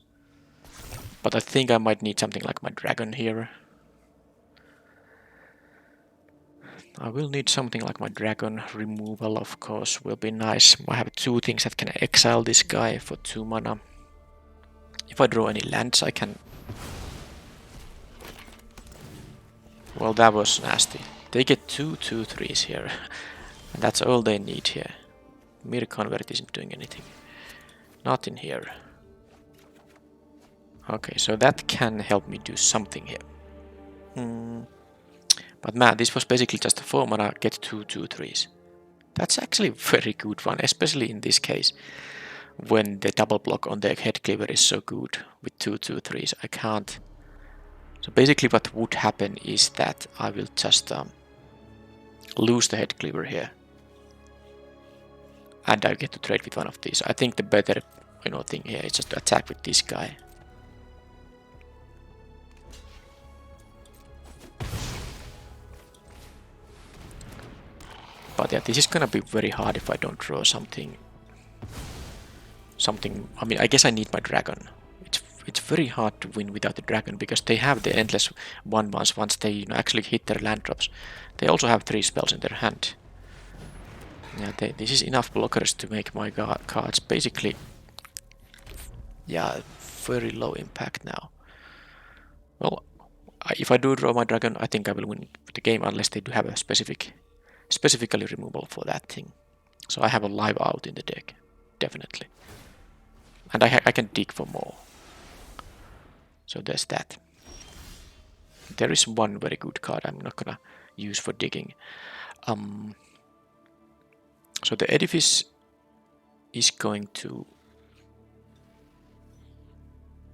Speaker 1: But I think I might need something like my dragon here. I will need something like my dragon. Removal, of course, will be nice. I have 2 things that can exile this guy for 2 mana. If I draw any lands, I can... Well, that was nasty. They get 2/2/3s here. And that's all they need here. Mirror Convert isn't doing anything. Not in here. Okay, so that can help me do something here. But man, this was basically just a 4 mana get 2/2/3s. That's actually a very good one, especially in this case. When the double block on the head cleaver is so good with 2/2/3s, I can't. So basically what would happen is that I will just lose the head cleaver here. And I get to trade with one of these. I think the better thing here is just to attack with this guy. But yeah, this is gonna be very hard if I don't draw something. I mean, I guess I need my dragon. It's very hard to win without the dragon because they have the endless 1/1s once they actually hit their land drops. They also have 3 spells in their hand. Yeah, this is enough blockers to make my cards basically, yeah, very low impact now. Well, if I do draw my dragon, I think I will win the game unless they do have a specifically removal for that thing. So I have a live out in the deck, definitely. And I can dig for more. So there's that. There is one very good card I'm not gonna use for digging. So the edifice is going to...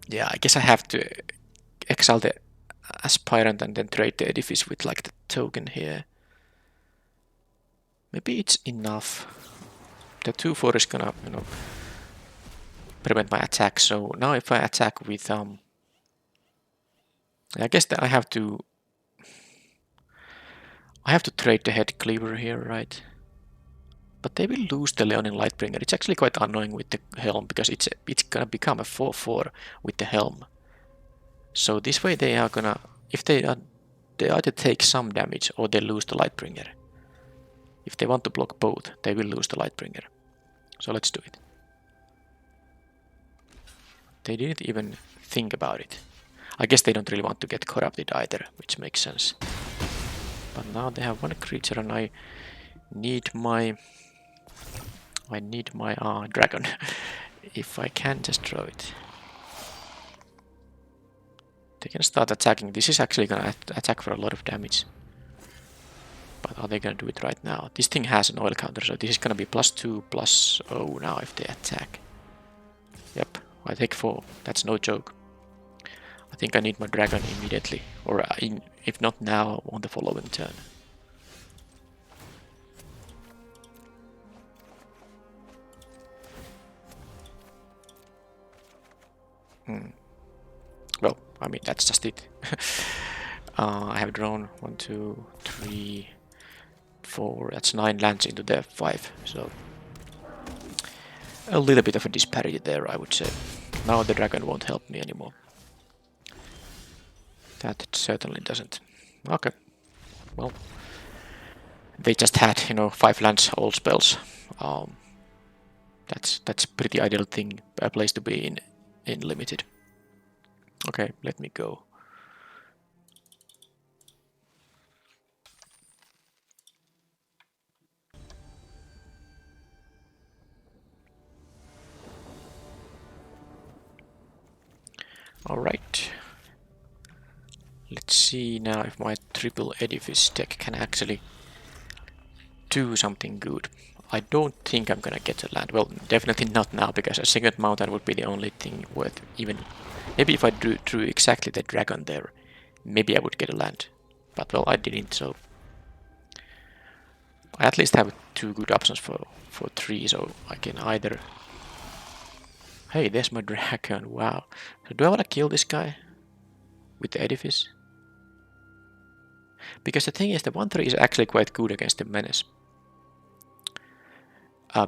Speaker 1: Yeah, I guess I have to exile the aspirant and then trade the edifice with like the token here. Maybe it's enough. The 2/4 is gonna, prevent my attack. So now if I attack with I guess that I have to trade the head cleaver here, right? But they will lose the Leonin Lightbringer. It's actually quite annoying with the helm because it's gonna become a 4/4 with the helm. So this way they are gonna, if they either take some damage or they lose the Lightbringer. If they want to block both, they will lose the Lightbringer. So let's do it. They didn't even think about it. I guess they don't really want to get corrupted either, which makes sense. But now they have 1 creature and I need my dragon. If I can just draw it. They can start attacking. This is actually gonna attack for a lot of damage. But are they gonna do it right now? This thing has an oil counter, so this is gonna be +2/+0 now if they attack. Yep, I take 4. That's no joke. I think I need my dragon immediately, or if not now, on the following turn. Well, I mean, that's just it. I have drawn 1, 2, 3, 4, that's 9 lands into the 5, so a little bit of a disparity there, I would say. Now the dragon won't help me anymore. That certainly doesn't. Okay, well, they just had, 5 lands, all spells. That's pretty ideal thing, a place to be in limited. Okay, let me go. Alright. Let's see now if my triple edifice deck can actually do something good. I don't think I'm gonna get a land. Well, definitely not now, because a second mountain would be the only thing worth even... Maybe if I drew exactly the dragon there, maybe I would get a land. But well, I didn't, so... I at least have 2 good options for 3, so I can either... Hey, there's my dragon, wow. So do I want to kill this guy? with the edifice. Because the thing is, the 1-3 is actually quite good against the menace.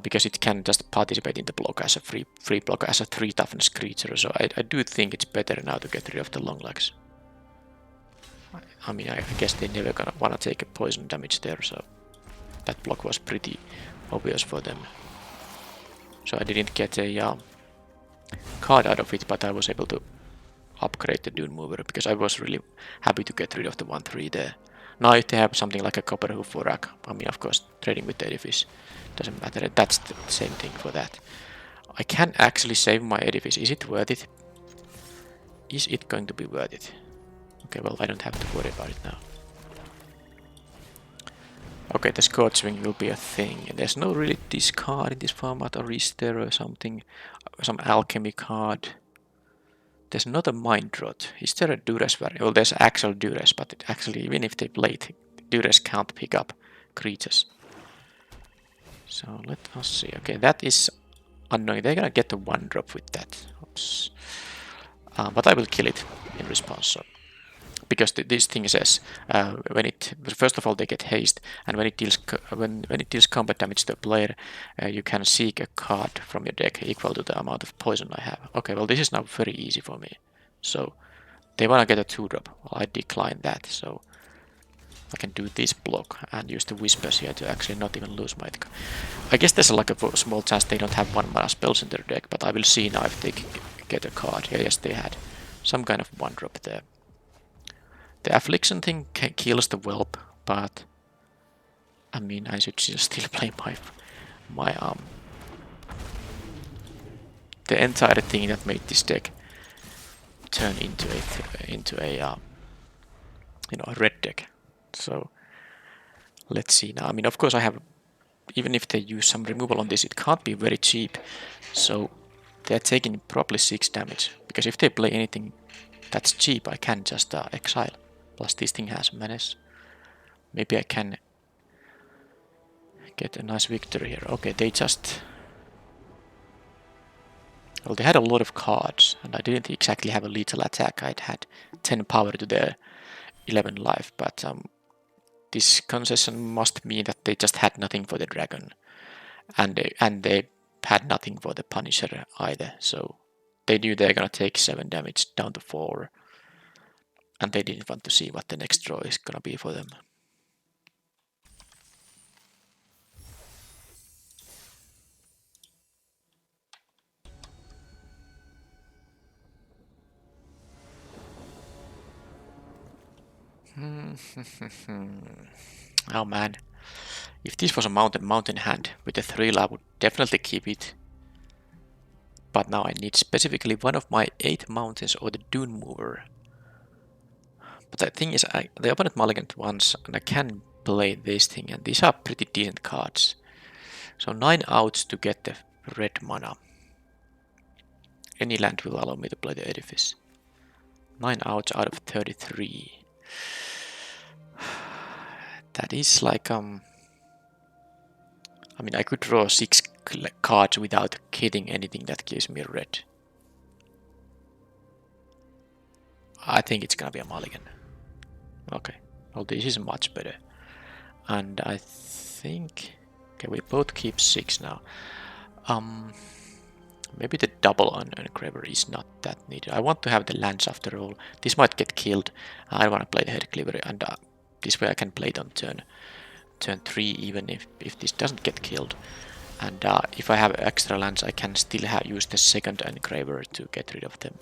Speaker 1: Because it can just participate in the block as a free block, as a 3 toughness creature. So I do think it's better now to get rid of the long legs. I mean, I guess they never gonna wanna take a poison damage there, so that block was pretty obvious for them. So I didn't get a card out of it, but I was able to upgrade the Dune Mover because I was really happy to get rid of the 1-3 there. Now if they have something like a Copper Hoof or Rack, I mean, of course, trading with the Edifice doesn't matter. That's the same thing for that. I can actually save my Edifice. Is it worth it? Is it going to be worth it? Okay, well, I don't have to worry about it now. Okay, the Scourge Swing will be a thing. There's no really discard in this format, or is there something? Some Alchemy card. There's not a Mind Rot. Is there a Duress variant? Well, there's actual Duress, but it actually, even if they played, Duress can't pick up creatures. So let us see. Okay, that is annoying. They're gonna get the 1-drop with that. Oops. But I will kill it in response. So. Because this thing says first of all they get haste, and when it deals combat damage to a player, you can seek a card from your deck equal to the amount of poison I have. Okay, well this is now very easy for me. So they wanna get a 2-drop. Well, I decline that, so I can do this block and use the Whispers here to actually not even lose my. I guess there's like a small chance they don't have 1 mana spells in their deck, but I will see now if they get a card. Yeah, yes, they had some kind of 1-drop there. The Affliction thing kills the Whelp, but I mean, I should just still play my the entire thing that made this deck turn into a a red deck. So let's see now. I mean, of course, I have, even if they use some removal on this, it can't be very cheap. So they're taking probably 6 damage, because if they play anything that's cheap, I can just exile. Plus this thing has menace. Maybe I can get a nice victory here. Okay, they just... Well, they had a lot of cards, and I didn't exactly have a lethal attack. I'd had 10 power to their 11 life, but this concession must mean that they just had nothing for the dragon. And they had nothing for the Punisher either, so they knew they're gonna take 7 damage down to 4. And they didn't want to see what the next draw is gonna be for them. Oh man, if this was a mountain hand with a thrill, I would definitely keep it. But now I need specifically one of my 8 mountains or the Dune Mover. But the thing is, the opponent mulliganed once, and I can play this thing, and these are pretty decent cards. So 9 outs to get the red mana. Any land will allow me to play the Edifice. 9 outs out of 33. That is like I mean, I could draw 6 cards without hitting anything that gives me red. I think it's gonna be a mulligan. Okay, well this is much better. And I think... Okay, we both keep 6 now. Maybe the double on Engraver is not that needed. I want to have the lands after all. This might get killed. I want to play the Head Cleaver, and this way I can play it on turn 3, even if this doesn't get killed. And if I have extra lands, I can still use the second Engraver to get rid of them.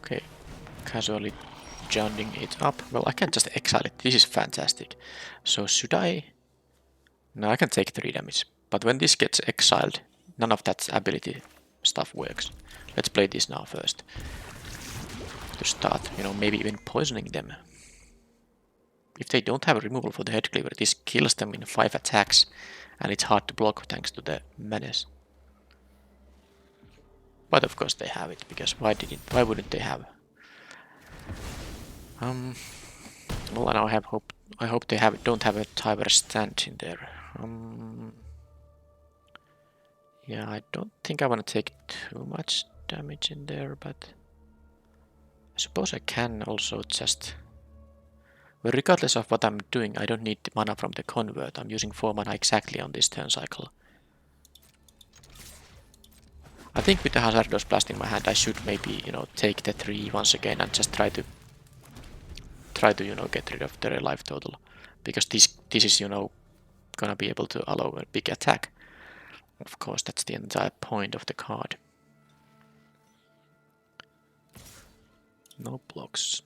Speaker 1: Okay, casually jounding it up. Well, I can just exile it. This is fantastic. So should I... No, I can take 3 damage. But when this gets exiled, none of that ability stuff works. Let's play this now first. To start, maybe even poisoning them. If they don't have a removal for the Head Cleaver, this kills them in 5 attacks. And it's hard to block thanks to the menace. But of course they have it, because why wouldn't they have? Well, now I hope they don't have a Tyver stand in there. Yeah, I don't think I want to take too much damage in there, but I suppose I can also just... Well, regardless of what I'm doing, I don't need mana from the convert. I'm using 4 mana exactly on this turn cycle. I think with the Hazardous Blast in my hand, I should maybe, you know, take the 3 once again and just try to, you know, get rid of their life total. Because this is, you know, gonna be able to allow a big attack. Of course, that's the entire point of the card. No blocks.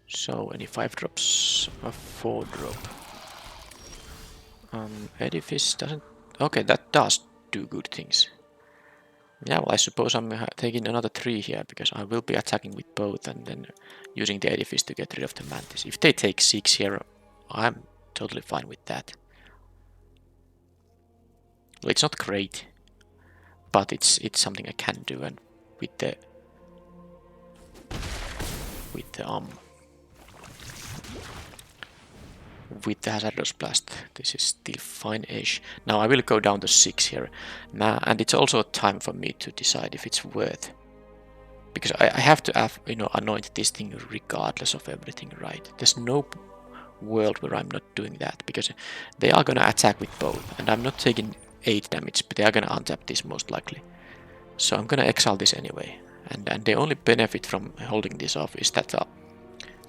Speaker 1: So, any 5-drops, a 4-drop. Edifice doesn't... Okay, that does do good things. Yeah, well, I suppose I'm taking another 3 here, because I will be attacking with both and then using the Edifice to get rid of the Mantis. If they take 6 here, I'm totally fine with that. Well, it's not great, but it's something I can do, and with the Hazardous Blast, this is still fine-ish. Now I will go down to 6 here. Now, and it's also time for me to decide if it's worth. Because I have to, you know, anoint this thing regardless of everything, right? There's no world where I'm not doing that, because they are gonna attack with both, and I'm not taking 8 damage, but they are gonna untap this most likely. So I'm gonna exile this anyway. And the only benefit from holding this off is that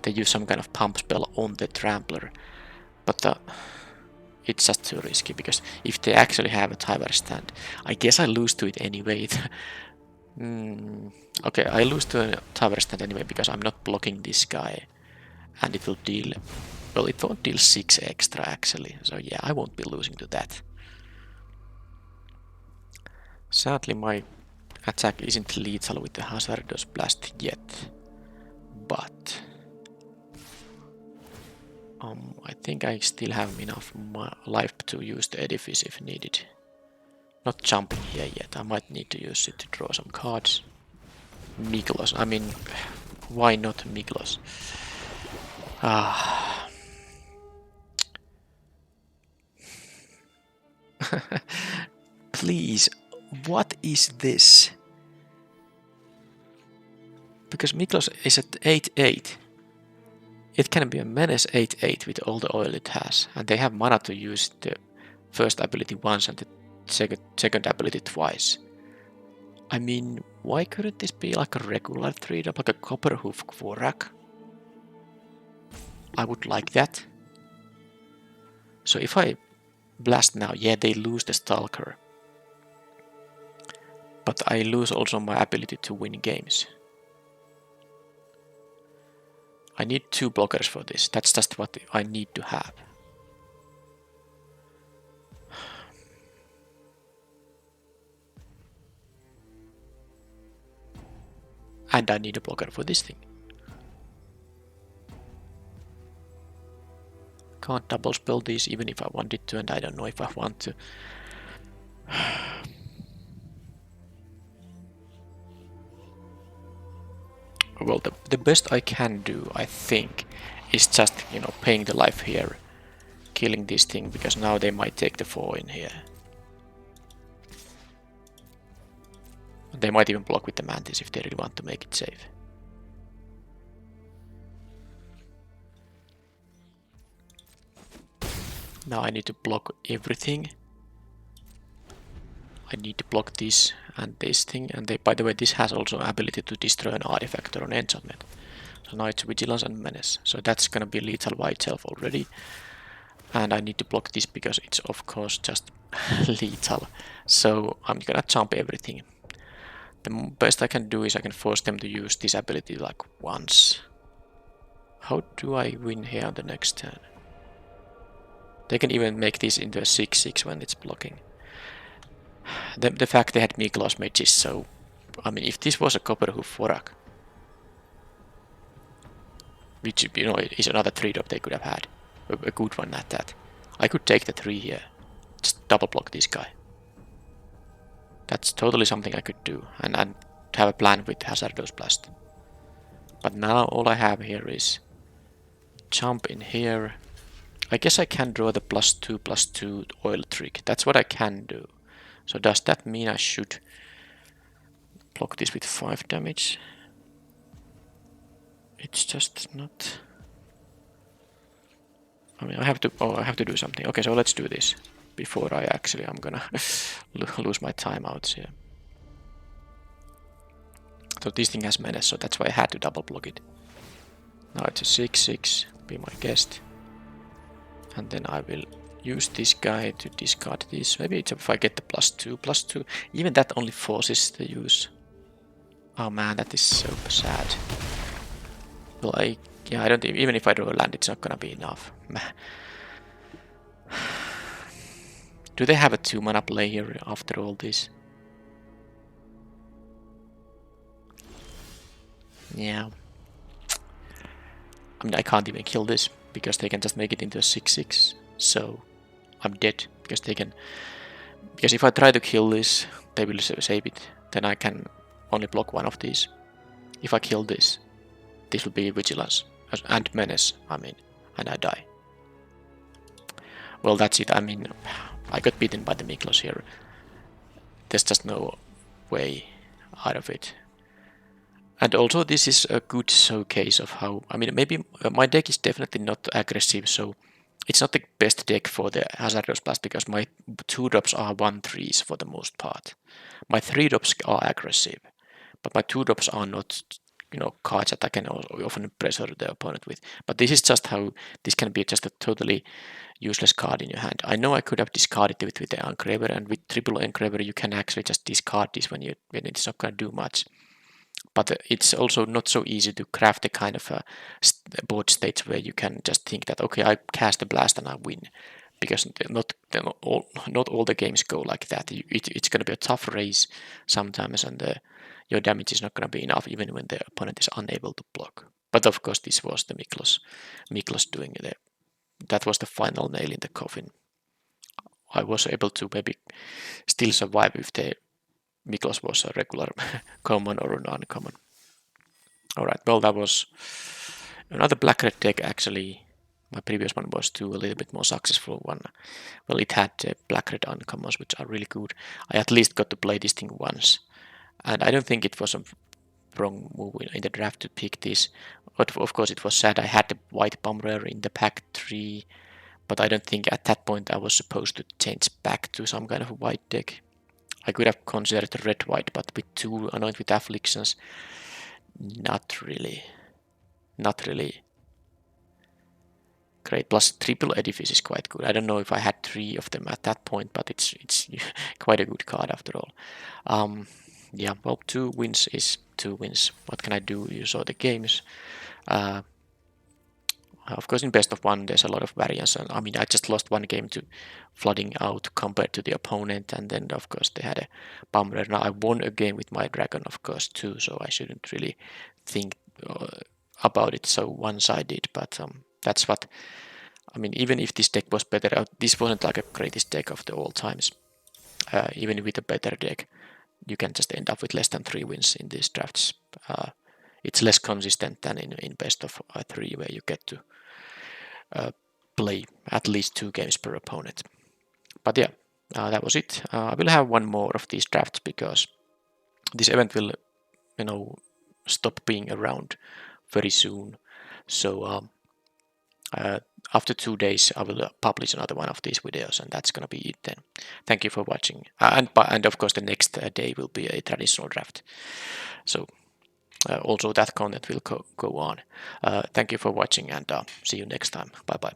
Speaker 1: they use some kind of pump spell on the Trampler. But it's just too risky, because if they actually have a Tyvar stand, I guess I lose to it anyway. Okay, I lose to a Tyvar stand anyway, because I'm not blocking this guy. And it will deal... Well, it won't deal 6 extra actually, so yeah, I won't be losing to that. Sadly, my attack isn't lethal with the Hazardous Blast yet, but... I think I still have enough life to use the Edifice if needed. Not jumping here yet, I might need to use it to draw some cards. Miklos, I mean, why not Miklos? Please, what is this? Because Miklos is at 8-8. It can be a menace 8-8 with all the oil it has, and they have mana to use the first ability once and the second ability twice. I mean, why couldn't this be like a regular 3-drop, like a Copperhoof Kvorak? I would like that. So if I blast now, yeah, they lose the Stalker. But I lose also my ability to win games. I need 2 blockers for this. That's just what I need to have. And I need a blocker for this thing. Can't double spell these even if I wanted to, and I don't know if I want to. Well, the best I can do, I think, is just, you know, paying the life here, killing this thing, because now they might take the 4 in here. They might even block with the Mantis if they really want to make it safe. Now I need to block everything. I need to block this and this thing, and by the way, this has also ability to destroy an artifact or an enchantment. So now it's Vigilance and Menace, so that's gonna be lethal by itself already. And I need to block this because it's of course just lethal. So I'm gonna jump everything. The best I can do is I can force them to use this ability like once. How do I win here on the next turn? They can even make this into a 6-6 when it's blocking. The fact they had Miklos mage is so... I mean, if this was a Copperhoof Vorak, which, you know, is another 3-drop they could have had, a good one at that, I could take the 3 here, just double block this guy. That's totally something I could do, and have a plan with Hazardous Blast. But now all I have here is jump in here, I guess I can draw the +2/+2 oil trick. That's what I can do. So does that mean I should block this with 5 damage? It's just not... I mean, I have to do something. Okay, so let's do this before I'm gonna lose my timeouts here. So this thing has menace, so that's why I had to double block it. Now it's a 6/6, be my guest. And then I will use this guy to discard this. Maybe it's if I get the +2/+2. Even that only forces the use. Oh man, that is so sad. Well, I don't think, even if I draw a land, it's not gonna be enough. Do they have a 2-mana play here after all this? Yeah. I mean, I can't even kill this because they can just make it into a 6/6. So I'm dead because they can. Because if I try to kill this, they will save it. Then I can only block one of these. If I kill this, this will be vigilance and menace. I mean, and I die. Well, that's it. I mean, I got beaten by the Miklos here. There's just no way out of it. And also this is a good showcase of how, I mean, maybe my deck is definitely not aggressive, so it's not the best deck for the Hazardous Blast because my 2-drops are 1/3s for the most part. My 3-drops are aggressive, but my 2-drops are not, you know, cards that I can often pressure the opponent with. But this is just how this can be just a totally useless card in your hand. I know I could have discarded it with the Engraver, and with triple Engraver you can actually just discard this when it's not going to do much. But it's also not so easy to craft a kind of a board state where you can just think that, okay, I cast a blast and I win. Because not all the games go like that. It's going to be a tough race sometimes, and your damage is not going to be enough even when the opponent is unable to block. But of course, this was the Miklos doing it. That was the final nail in the coffin. I was able to maybe still survive if the Miklos was a regular common or an uncommon. Alright, well that was another black-red deck actually. My previous one was a little bit more successful one. Well, it had black-red uncommons, which are really good. I at least got to play this thing once. And I don't think it was a wrong move in the draft to pick this. But of course it was sad. I had the white bomb rare in the pack 3. But I don't think at that point I was supposed to change back to some kind of a white deck. I could have considered red-white, but with 2 Anoint with Afflictions, not really. Not really great. Plus triple Edifice is quite good. I don't know if I had 3 of them at that point, but it's quite a good card after all. Yeah, well, 2 wins is 2 wins. What can I do? You saw the games. Of course, in best of 1, there's a lot of variance. And I mean, I just lost 1 game to flooding out compared to the opponent, and then of course they had a bummer. Now I won a game with my dragon, of course, too. So I shouldn't really think about it so one-sided. But that's what I mean. Even if this deck was better, this wasn't like a greatest deck of the all times. Even with a better deck, you can just end up with less than 3 wins in these drafts. It's less consistent than in best of 3, where you get to play at least 2 games per opponent. But yeah, that was it. I will have one more of these drafts because this event will, you know, stop being around very soon. So after 2 days, I will publish another one of these videos, and that's gonna be it then. Thank you for watching, and of course the next day will be a traditional draft. So also that content will go on. Thank you for watching, and see you next time. Bye bye.